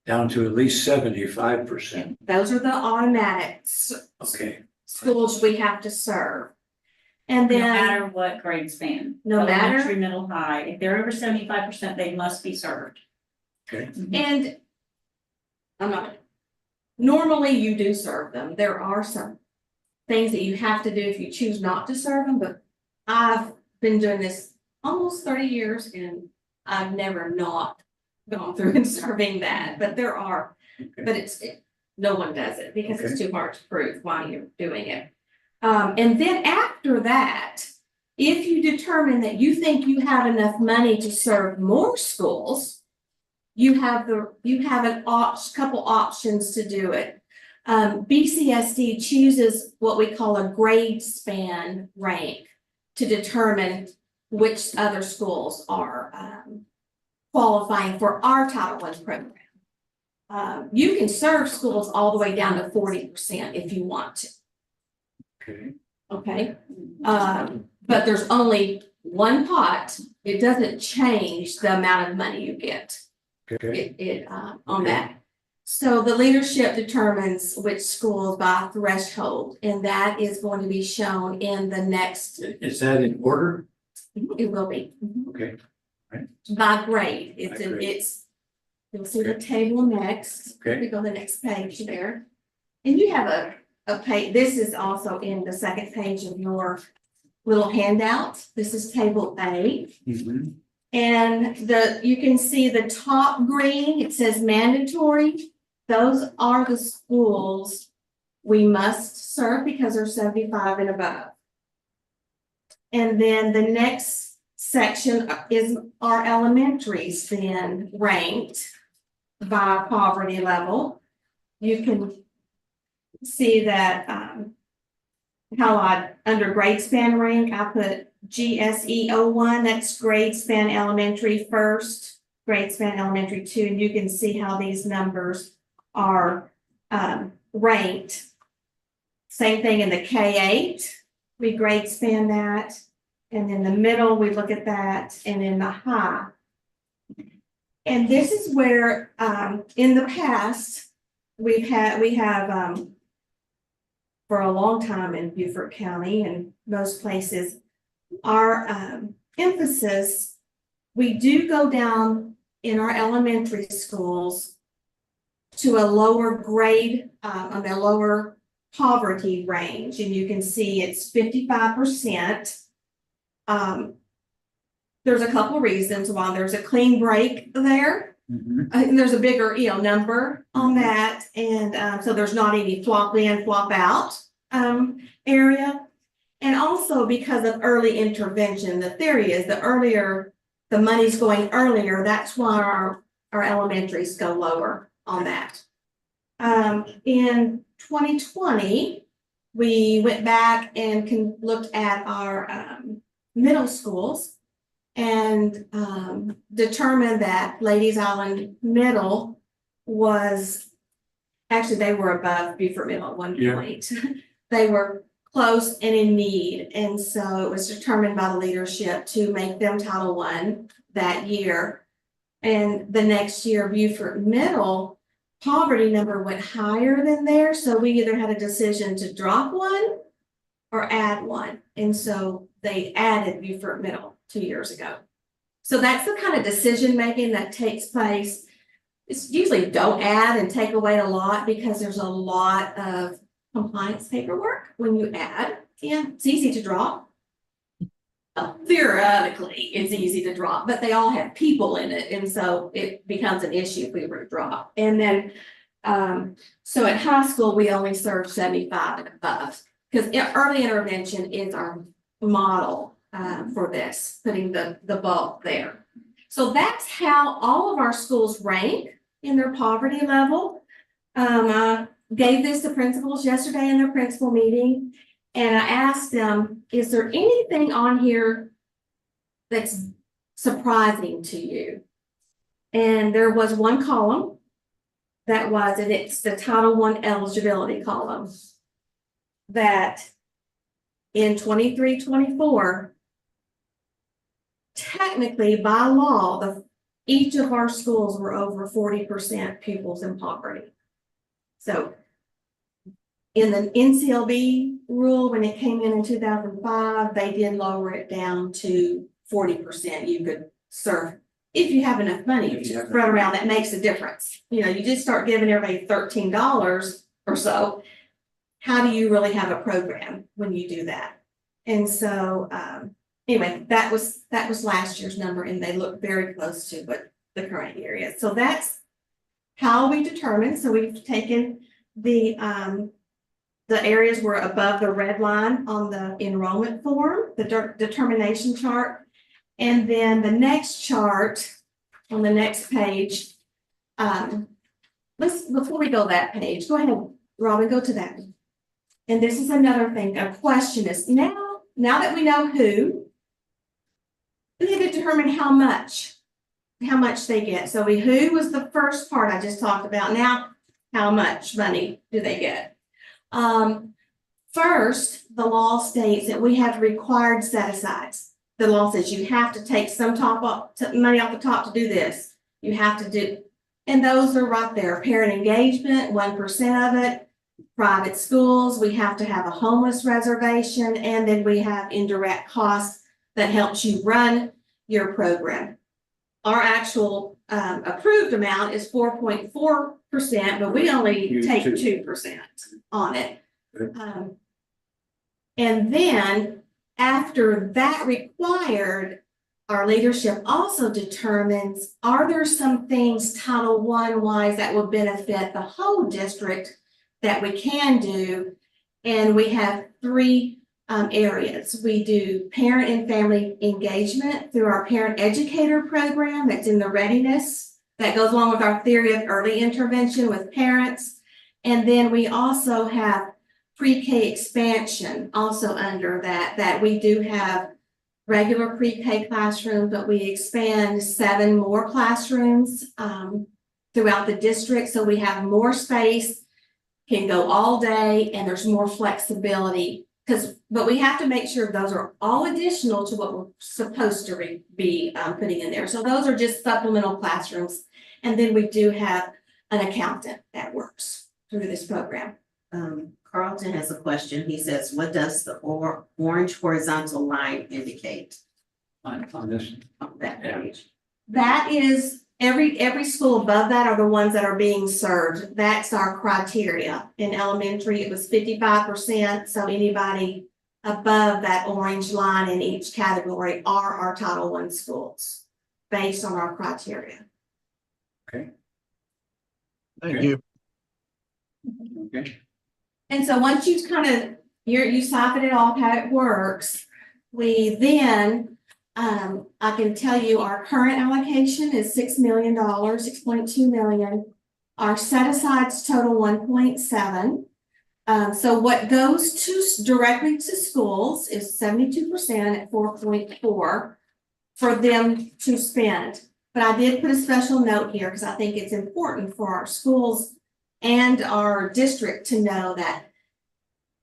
down to at least 75%. Those are the automatic Okay, schools we have to serve. And No then, matter what grade span. No matter- Elementary, middle, high, if they're over 75%, they must be served. okay, and I'm not, normally you do serve them. There are some things that you have to do if you choose not to serve them, but I've been doing this almost 30 years and I've never not gone through and serving that, but there are, okay, but no one does it because it's Okay. too hard to prove why you're doing it. And then after that, if you determine that you think you have enough money to serve more schools, you have couple options to do it. BCSD chooses what we call a grade span rank to determine which other schools are qualifying for our Title I program. You can serve schools all the way down to 40% if you want to, okay, okay? But there's only one pot. It doesn't change the amount of money you get. okay, On that. So the leadership determines which schools by threshold, and that is going to be shown in the next, is that in order? it will be. Okay, By grade, By grade. you'll see the table next. Okay. We go to the next page there. And you have a page, this is also in the second page of your little handout. This is table A. mhm, And you can see the top green, it says mandatory. Those are the schools we must serve because they're 75 and above. And then the next section is our elementaries then ranked by poverty level. You can see that how under grade span rank, I put GSE 01, that's grade span elementary first, grade span elementary 2, and you can see how these numbers are ranked. Same thing in the K8, we grade span that. And in the middle, we look at that, and in the high. And this is where, in the past, we have, for a long time in Beaufort County and most places, our emphasis, we do go down in our elementary schools to a lower grade, on a lower poverty range, and you can see it's 55%. There's a couple of reasons why. There's a clean break there. And there's a bigger, number on that, and so there's not any flop in, flop out area. And also because of early intervention, the theory is the earlier the money's going earlier, that's why our elementaries go lower on that. In 2020, we went back and looked at our middle schools and determined that Ladies Island Middle was, actually, they were above Beaufort Middle at one point. They were close and in need, and so it was determined by the leadership to make them Title I that year. And the next year, Beaufort Middle poverty number went higher than there, so we either had a decision to drop one or add one, and so they added Beaufort Middle 2 years ago. So that's the kind of decision making that takes place. It's usually don't add and take away a lot because there's a lot of compliance paperwork when you add. Yeah, it's easy to drop. Theoretically, it's easy to drop, but they all have people in it, and so it becomes an issue if we were to drop. And then, so at high school, we only serve 75 and above because early intervention is our model for this, putting the bulk there. So that's how all of our schools rank in their poverty level. I gave this to principals yesterday in their principal meeting, and I asked them, is there anything on here that's surprising to you? And there was one column that was, and it's the Title I eligibility column, that in 23-24, technically by law, each of our schools were over 40% pupils in poverty. So in the NCLB rule, when it came in 2005, they did lower it down to 40%. You could serve if you have enough money to spread around. That makes a difference. You just start giving everybody $13 or so. How do you really have a program when you do that? And so anyway, that was last year's number, and they look very close to what the current year is. So that's how we determine. So we've taken the areas were above the red line on the enrollment form, the determination chart. And then the next chart on the next page, before we go that page, go ahead, Robin, go to that. And this is another thing, a question is now that we know who, we need to determine how much they get. So who was the first part I just talked about. Now, how much money do they get? First, the law states that we have required set-asides. The law says you have to take some money off the top to do this. You have to do, and those are right there. Parent engagement, 1% of it. Private schools, we have to have a homeless reservation, and then we have indirect costs that helps you run your program. Our actual approved amount is 4.4%, but we only take 2% on it. And then after that required, our leadership also determines, are there some things Title I wise that will benefit the whole district that we can do? And we have three areas. We do parent and family engagement through our parent educator program that's in the readiness that goes along with our theory of early intervention with parents. And then we also have pre-K expansion also under that we do have regular pre-K classrooms, but we expand 7 more classrooms throughout the district. So we have more space, can go all day, and there's more flexibility but we have to make sure those are all additional to what we're supposed to be putting in there. So those are just supplemental classrooms. And then we do have an accountant that works through this program. Carlton has a question. He says, what does the orange horizontal line indicate On this, on that page? That is, every school above that are the ones that are being served. That's our criteria. In elementary, it was 55%. So anybody above that orange line in each category are our Title I schools based on our criteria. okay, Thank Okay. you. okay. And so once you kind of, you siphon it off how it works, we then, I can tell you our current allocation is $6 million, 6.2 million. Our set asides total 1.7. So what goes to directly to schools is 72% at 4.4 for them to spend. But I did put a special note here because I think it's important for our schools and our district to know that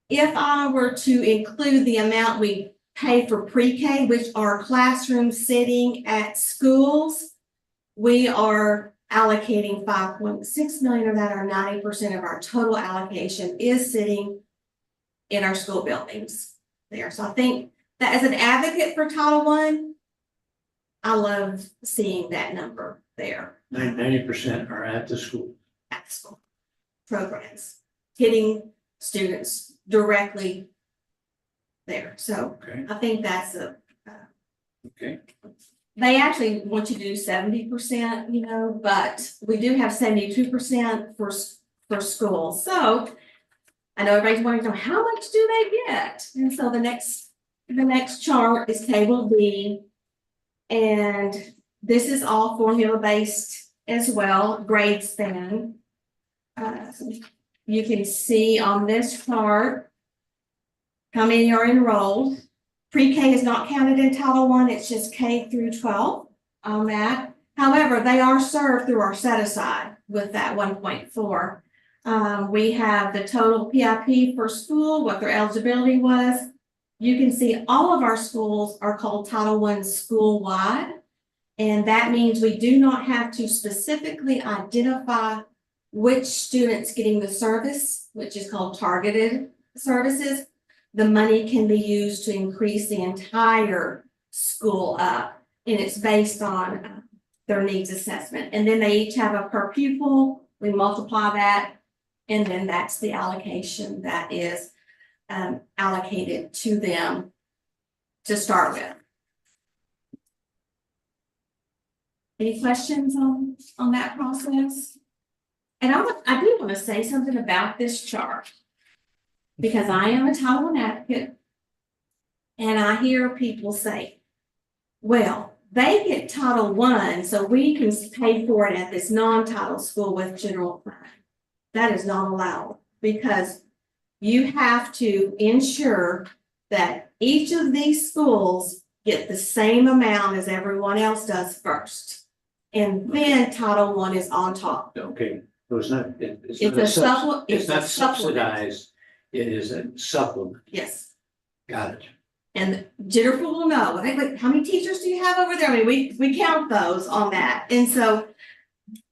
if I were to include the amount we pay for pre-K, which are classrooms sitting at schools, we are allocating 5.6 million of that, or 90% of our total allocation is sitting in our school buildings there. So I think that as an advocate for Title I love seeing that number there 90% are at the school. at school programs, hitting students directly there. So Okay, I think that's okay, they actually want you to do 70%, but we do have 72% for schools. So I know everybody's wanting to know how much do they get? And so the next chart is table B. And this is all formula based as well, grade span. You can see on this chart how many are enrolled. Pre-K is not counted in Title I, it's just K through 12 on that. However, they are served through our set aside with that 1.4. We have the total PIP for school, what their eligibility was. You can see all of our schools are called Title I school-wide. And that means we do not have to specifically identify which students getting the service, which is called targeted services. The money can be used to increase the entire school up, and it's based on their needs assessment. And then they each have a per pupil. We multiply that, and then that's the allocation that is allocated to them to start with. Any questions on that process? And I do want to say something about this chart, because I am a Title I advocate, and I hear people say, well, they get Title I, so we can pay for it at this non-title school with general fund. That is not allowed, because you have to ensure that each of these schools get the same amount as everyone else does first. And then Title I is on top. okay, so it's not, it's It's not a supplement. it's not subsidized, it is a supplement, Yes. got it. And Jennifer will know, like, how many teachers do you have over there? I mean, we count those on that. And so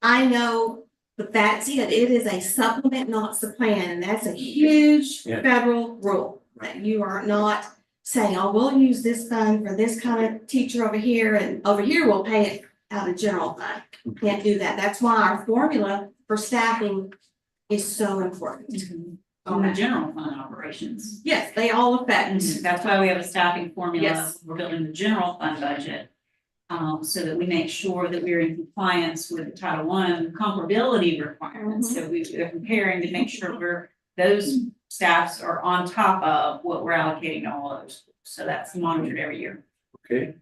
I know that that's it. It is a supplement, not the plan. And that's a huge Yeah. federal rule. That you are not saying, oh, we'll use this fund for this kind of teacher over here, and over here we'll pay it out of general fund. Can't do that. That's why our formula for staffing is so important. On the general fund operations. Yes, they all affect. That's why we have a staffing formula. Yes. We're building the general fund budget. So that we make sure that we're in compliance with the Title I comparability requirements. So we're comparing to make sure those staffs are on top of what we're allocating to all those. So that's monitored every year. Okay.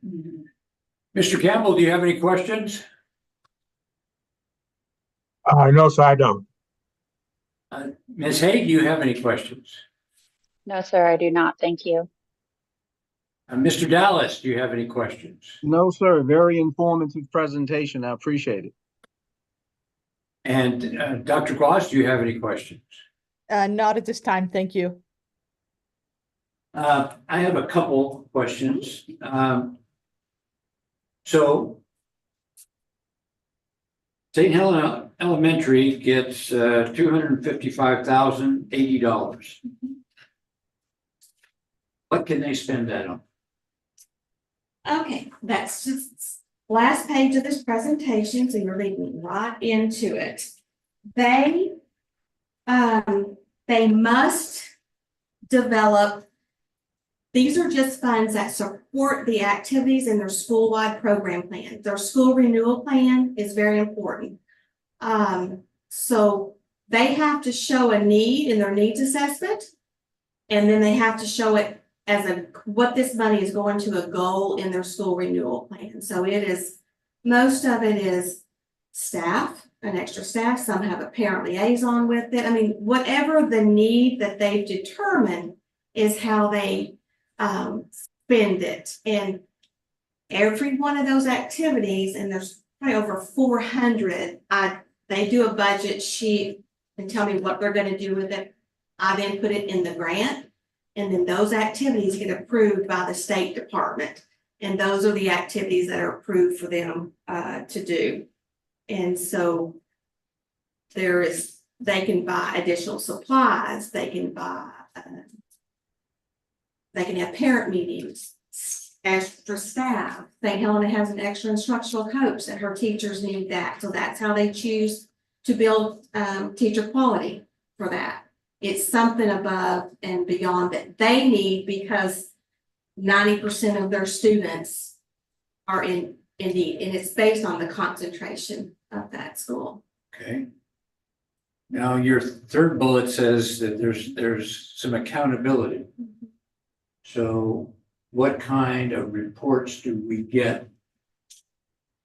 Mr. Campbell, do you have any questions? No, sir, I don't. Ms. Hay, do you have any questions? No, sir, I do not. Thank you. Mr. Dallas, do you have any questions? No, sir. Very informative presentation. I appreciate it. And Dr. Gloss, do you have any questions? Not at this time, thank you. I have a couple questions. So St. Helena Elementary gets $255,080. What can they spend that on? Okay, that's just last page of this presentation, so you're leading right into it. They must develop. These are just funds that support the activities in their school-wide program plan. Their school renewal plan is very important. So they have to show a need in their needs assessment. And then they have to show it as what this money is going to a goal in their school renewal plan. So it is, most of it is staff, an extra staff. Some have a parent liaison with it. I mean, whatever the need that they've determined is how they spend it. And every one of those activities, and there's probably over 400, they do a budget sheet and tell me what they're going to do with it. I then put it in the grant, and then those activities get approved by the State Department. And those are the activities that are approved for them to do. And so they can buy additional supplies, they can buy, they can have parent meetings, extra staff. St. Helena has an extra instructional coach that her teachers need that. So that's how they choose to build teacher quality for that. It's something above and beyond that they need because 90% of their students are in need, and it's based on the concentration of that school. Okay. Now, your third bullet says that there's some accountability. So what kind of reports do we get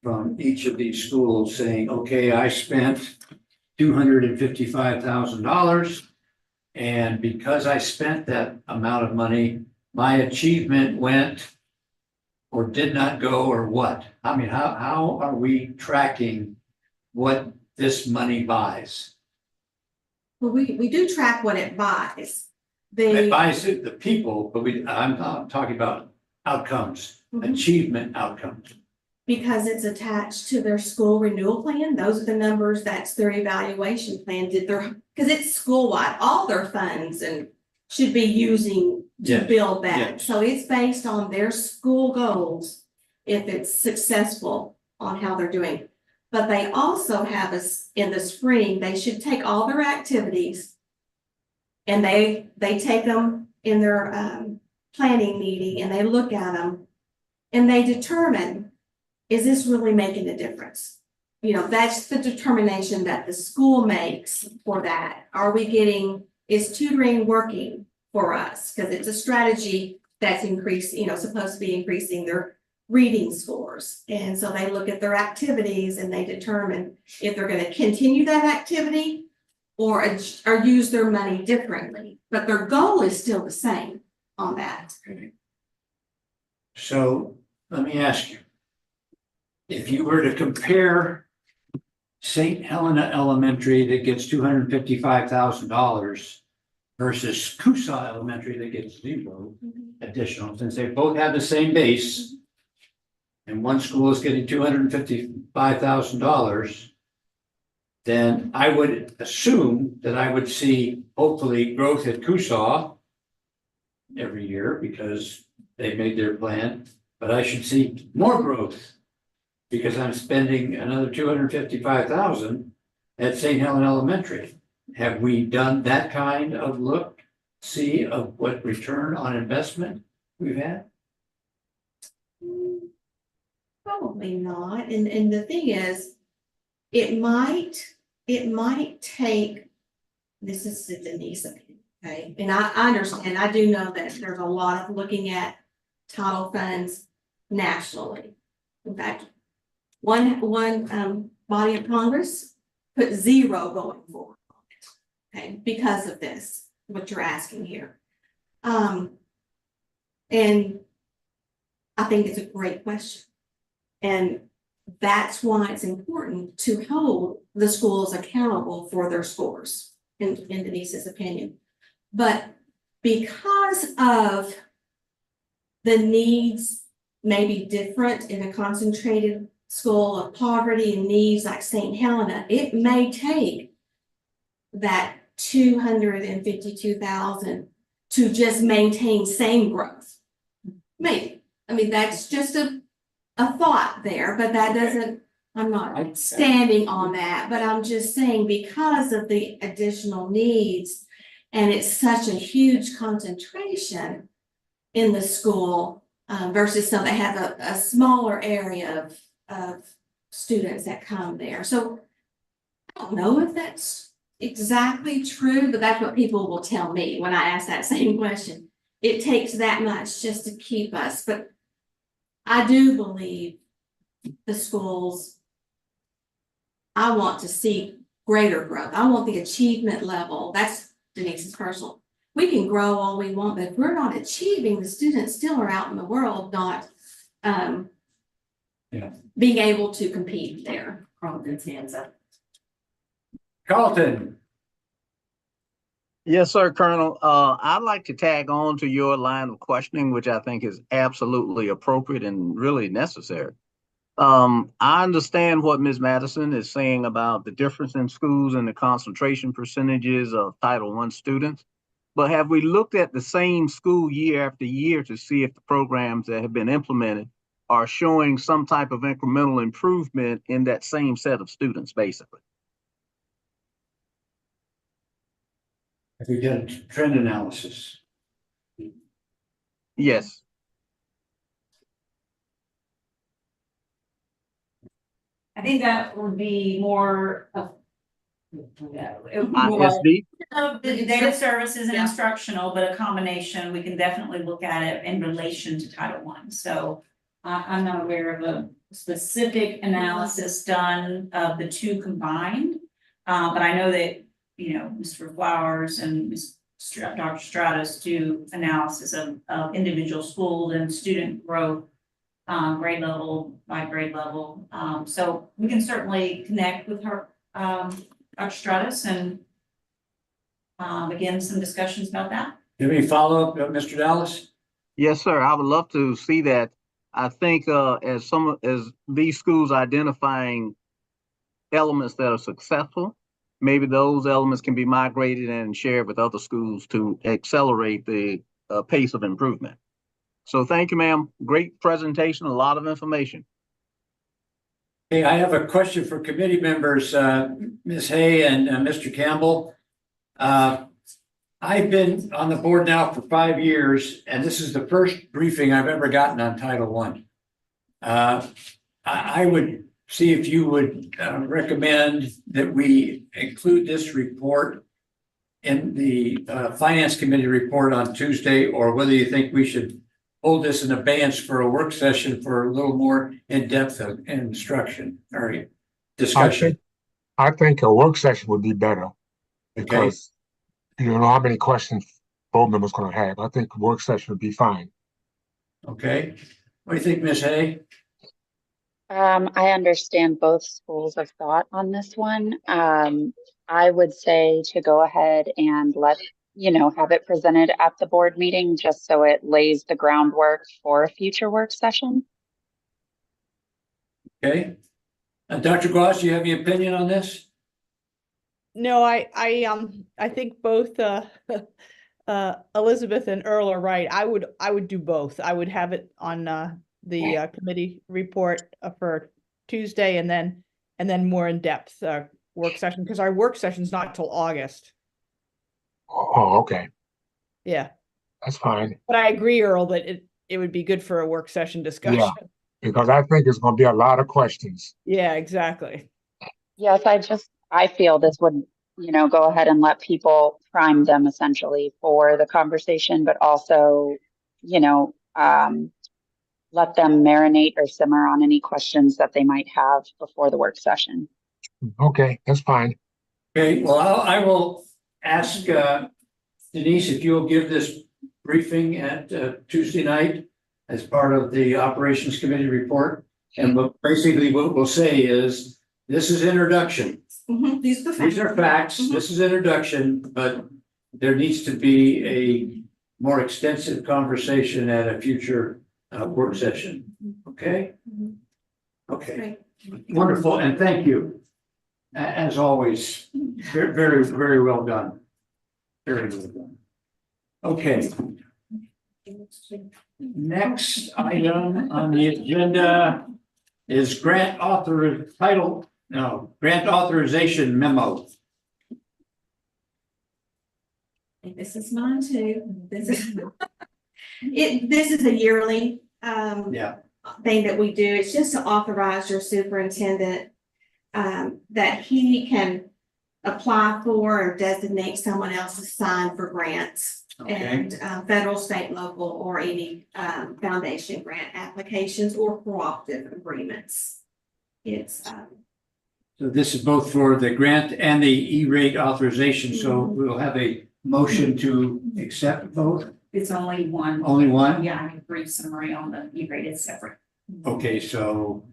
from each of these schools saying, okay, I spent $255,000, and because I spent that amount of money, my achievement went or did not go, or what? I mean, how are we tracking what this money buys? Well, we do track what it buys. It buys the people, but I'm talking about outcomes, achievement outcomes. Because it's attached to their school renewal plan. Those are the numbers, that's their evaluation plan. Because it's school-wide, all their funds and should be using to build that. Yes. So it's based on their school goals, if it's successful on how they're doing. But they also have us in the spring, they should take all their activities and they take them in their planning meeting and they look at them and they determine, is this really making a difference? You know, that's the determination that the school makes for that. Are we getting, is tutoring working for us? Because it's a strategy that's supposed to be increasing their reading scores. And so they look at their activities and they determine if they're going to continue that activity or use their money differently. But their goal is still the same on that. Okay. So let me ask you, if you were to compare St. Helena Elementary that gets $255,000 versus Coosaw Elementary that gets zero additional, since they both have the same base, and one school is getting $255,000, then I would assume that I would see hopefully growth at Coosaw every year because they made their plan, but I should see more growth because I'm spending another $255,000 at St. Helena Elementary. Have we done that kind of see of what return on investment we've had? Probably not. And the thing is, it might take, this is the Denise opinion, okay? And I understand, I do know that there's a lot of looking at title funds nationally. In fact, one body of Congress put 0 going forward on it, okay, because of this, what you're asking here. And I think it's a great question. And that's why it's important to hold the schools accountable for their scores, in Denise's opinion. But because of the needs may be different in a concentrated school of poverty and needs like St. Helena, it may take that 252,000 to just maintain same growth. Maybe. I mean, that's just a thought there, but that doesn't, I'm not standing on that, but I'm just saying because of the additional needs and it's such a huge concentration in the school versus some that have a smaller area of students that come there. So I don't know if that's exactly true, but that's what people will tell me when I ask that same question. It takes that much just to keep us, but I do believe the schools, I want to see greater growth. I want the achievement level. That's Denise's personal. We can grow all we want, but if we're not achieving, the students still are out in the world not being able to compete there. Carlton's hands up. Carlton, Yes, sir, Colonel. I'd like to tag on to your line of questioning, which I think is absolutely appropriate and really necessary. I understand what Ms. Madison is saying about the difference in schools and the concentration percentages of Title I students. But have we looked at the same school year after year to see if the programs that have been implemented are showing some type of incremental improvement in that same set of students, basically? have we done a trend analysis? Yes. I think that would be more of. ISD? Of the data services and instructional, but a combination, we can definitely look at it in relation to Title I. So I'm not aware of a specific analysis done of the two combined. But I know that, Mr. Flowers and Dr. Stratus do analysis of individual schools and student growth, grade level by grade level. So we can certainly connect with her, Dr. Stratus, and begin some discussions about that. Do you have any follow-up, Mr. Dallas? Yes, sir. I would love to see that. I think as these schools identifying elements that are successful, maybe those elements can be migrated and shared with other schools to accelerate the pace of improvement. So thank you, ma'am. Great presentation, a lot of information. Hey, I have a question for committee members, Ms. Hay and Mr. Campbell. I've been on the board now for 5 years, and this is the first briefing I've ever gotten on Title I. I would see if you would recommend that we include this report in the Finance Committee report on Tuesday, or whether you think we should hold this in abeyance for a work session for a little more in-depth instruction or discussion. I think a work session would be better because you don't know how many questions board members going to have. I think a work session would be fine. Okay. What do you think, Ms. Hay? I understand both schools of thought on this one. I would say to go ahead and have it presented at the board meeting just so it lays the groundwork for a future work session. Okay. Dr. Gloss, do you have any opinion on this? No, I think both Elizabeth and Earl are right. I would do both. I would have it on the committee report for Tuesday and then more in depth work session, because our work session's not till August. Oh, okay. Yeah. That's fine. But I agree, Earl, that it would be good for a work session discussion. Yeah. Because I think it's going to be a lot of questions. Yeah, exactly. Yes, I feel this would, go ahead and let people prime them essentially for the conversation, but also, let them marinate or simmer on any questions that they might have before the work session. Okay, that's fine. Okay, well, I will ask Denise if you'll give this briefing at Tuesday night as part of the Operations Committee report. And basically what we'll say is, this is introduction. These are the facts. These are facts. This is introduction, but there needs to be more extensive conversation at a future work session. Okay? Okay, wonderful, and thank you. As always, very, very, very well done. Very well done. Okay. Next item on the agenda is grant authorization memo. This is mine too. This is this is a yearly Yeah, thing that we do. It's just to authorize your superintendent that he can apply for or designate someone else to sign for grants. okay. And federal, state, local, or any foundation grant applications or cooperative agreements. It's So this is both for the grant and the E-rate authorization, so we'll have a motion to accept both. It's only one. Only one? Yeah, I can brief summary on the E-rate, it's separate. Okay, so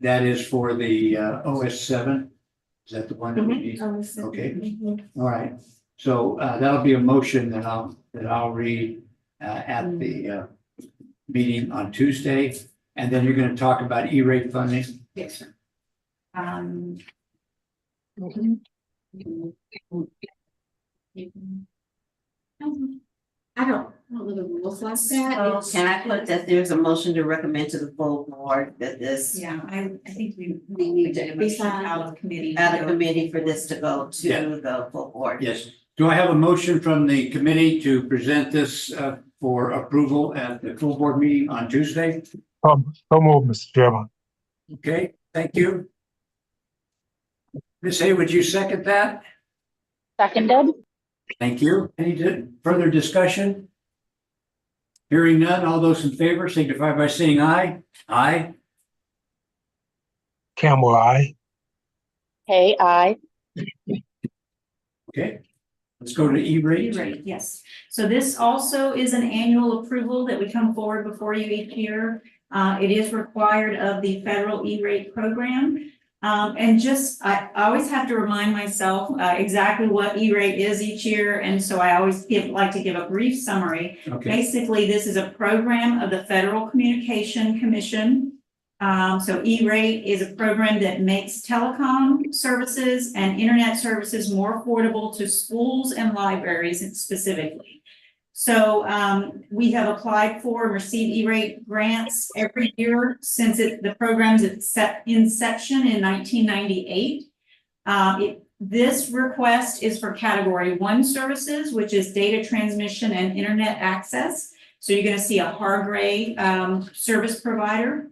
that is for the OS7. Is that the one that we need? Okay. All right, so that'll be a motion that I'll read at the meeting on Tuesday. And then you're gonna talk about E-rate funding. Yes, sir. I don't know the rules like that. Can I put that there's a motion to recommend to the full board that this, Yeah, I think we need to Be motion signed. out of committee. out of committee for this to go Yeah. to the full board? Yes. Do I have a motion from the committee to present this for approval at the full board meeting on Tuesday? So move, Mr. Chairman. Okay, thank you. Ms. Hay, would you second that? Seconded? Thank you. Any further discussion? Hearing none, all those in favor signify by saying aye. Aye. Campbell, aye. Hey, aye. Okay. Let's go to E-rate. E-rate, yes. So this also is an annual approval that we come forward before you each year. It is required of the federal E-rate program. And just, I always have to remind myself exactly what E-rate is each year. And so I always like to give a brief summary. Okay, Basically, this is a program of the Federal Communication Commission. So E-rate is a program that makes telecom services and internet services more affordable to schools and libraries specifically. So we have applied for and received E-rate grants every year since the program's inception in 1998. This request is for Category 1 services, which is data transmission and internet access. So you're going to see a Hargray service provider.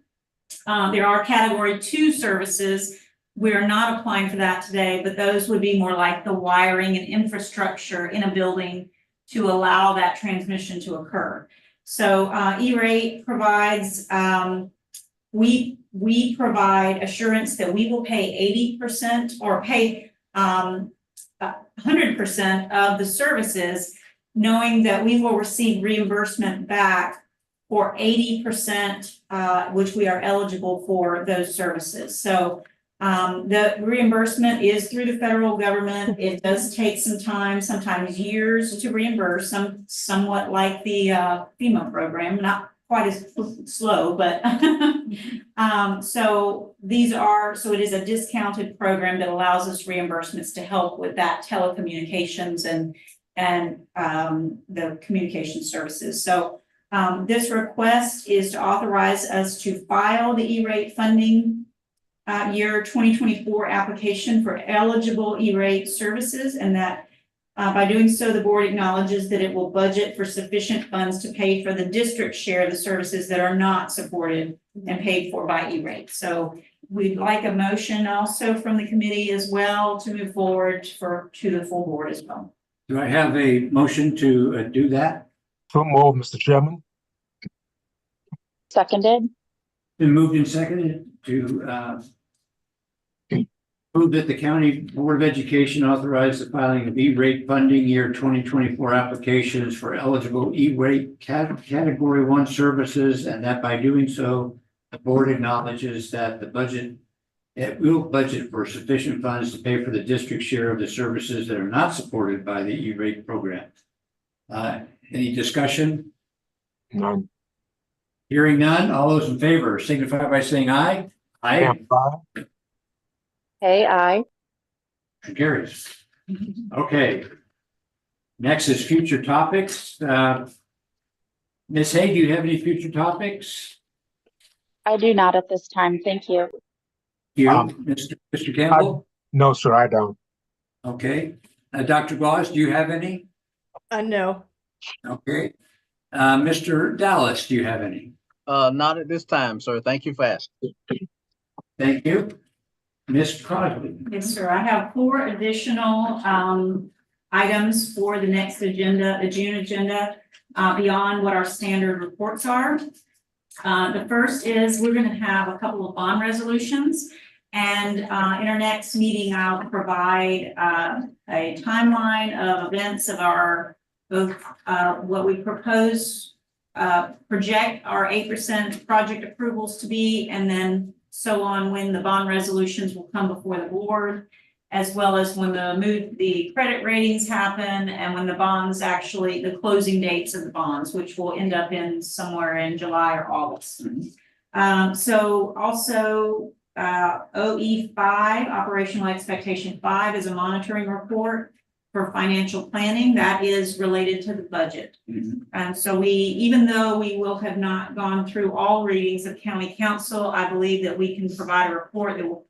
There are Category 2 services. We're not applying for that today, but those would be more like the wiring and infrastructure in a building to allow that transmission to occur. So E-rate provides, we provide assurance that we will pay 80% or pay 100% of the services, knowing that we will receive reimbursement back for 80%, which we are eligible for those services. So the reimbursement is through the federal government. It does take some time, sometimes years to reimburse, somewhat like the FEMA program, not quite as slow, but so it is a discounted program that allows us reimbursements to help with that telecommunications and the communication services. So this request is to authorize us to file the E-rate funding year 2024 application for eligible E-rate services, and that by doing so, the board acknowledges that it will budget for sufficient funds to pay for the district share of the services that are not supported and paid for by E-rate. So we'd like a motion also from the committee as well to move forward to the full board as well. do I have a motion to do that? So move, Mr. Chairman. Seconded? Been moved and seconded to move that the County Board of Education authorize the filing of E-rate funding year 2024 applications for eligible E-rate Category 1 services, and that by doing so, the board acknowledges that it will budget for sufficient funds to pay for the district share of the services that are not supported by the E-rate program. Any discussion? None. Hearing none, all those in favor signify by saying aye. Aye. Camp five. Hey, I. Motion carries. Okay. Next is future topics. Ms. Hay, do you have any future topics? I do not at this time. Thank you. You, Um, Mr. Campbell? No, sir, I don't. Okay. Dr. Gauze, do you have any? No. Okay. Mr. Dallas, do you have any? Not at this time, sir. Thank you for asking. Thank you. Ms. Crosby? Yes, sir. I have 4 additional items for the next agenda, the June agenda, beyond what our standard reports are. The first is we're going to have a couple of bond resolutions, and in our next meeting, I'll provide a timeline of events of our both what we propose, project our 8% project approvals to be, and then so on when the bond resolutions will come before the board, as well as when the credit ratings happen and when the bonds actually, the closing dates of the bonds, which will end up in somewhere in July or August. So also OE5, operational expectation 5 is a monitoring report for financial planning that is related to the budget. And so even though we will have not gone through all readings of county council, I believe that we can provide a report that will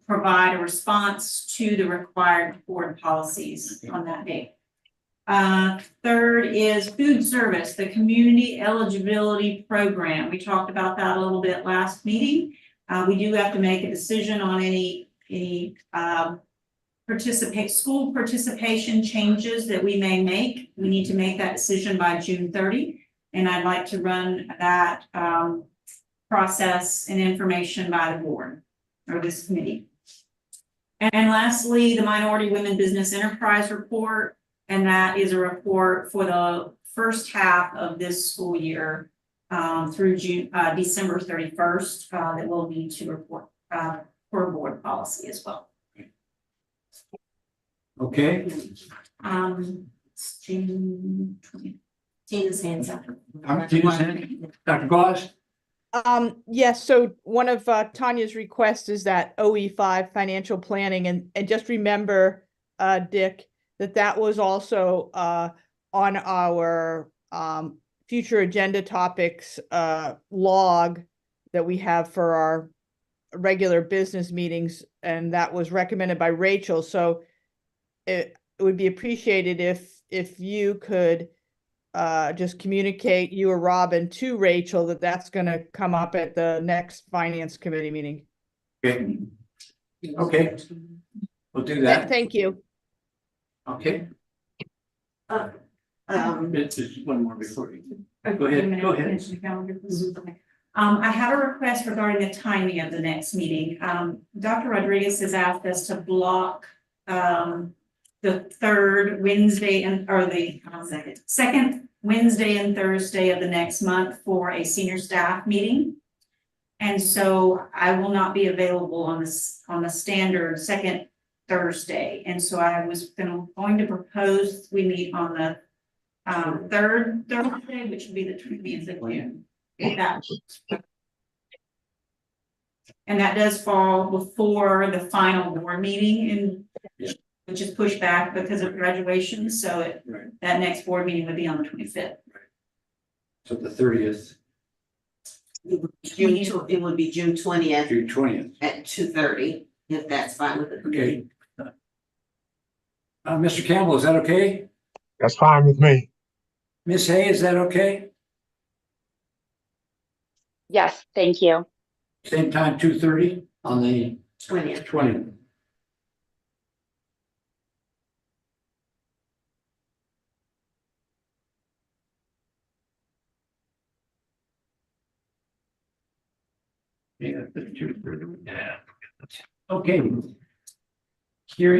provide a response to the required board policies on that date. Third is food service, the community eligibility program. We talked about that a little bit last meeting. We do have to make a decision on any school participation changes that we may make. We need to make that decision by June 30. And I'd like to run that process and information by the board or this committee. And lastly, the Minority Women Business Enterprise Report, and that is a report for the first half of this school year through December 31st that we'll need to report for board policy as well. Okay. It's June 20. Tina's hands up. Tina's hand. Dr. Gauze? Yes, so one of Tanya's requests is that OE5 financial planning, and just remember, Dick, that was also on our future agenda topics log that we have for our regular business meetings, and that was recommended by Rachel. So it would be appreciated if you could just communicate, you or Robin, to Rachel that that's going to come up at the next finance committee meeting. Okay. Okay. We'll do that. Thank you. Okay. Just one more before you. Go ahead, go ahead. I have a request regarding the timing of the next meeting. Dr. Rodriguez has asked us to block the third Wednesday or the second Wednesday and Thursday of the next month for a senior staff meeting. And so I will not be available on the standard second Thursday. And so I was going to propose we meet on the third Thursday, which would be the 20th of June. If that works. And that does fall before the final board meeting, which is pushed back because of graduation. So that next board meeting would be on the 25th. So the 30th. It would be June 20th. June 20th. At 2:30, if that's fine with the Okay. Mr. Campbell, is that okay? That's fine with me. Ms. Hay, is that okay? Yes, thank you. Same time, 2:30 on the 20th. 20th. Yeah. Okay. Here,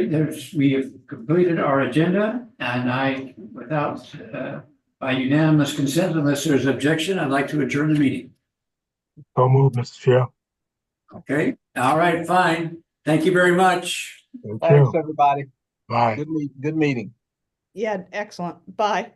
we have completed our agenda, and by unanimous consent, unless there's objection, I'd like to adjourn the meeting. So move, Mr. Chair. Okay, all right, fine. Thank you very much. Thank Thanks, you. everybody. Bye. Good meeting. Yeah, excellent. Bye.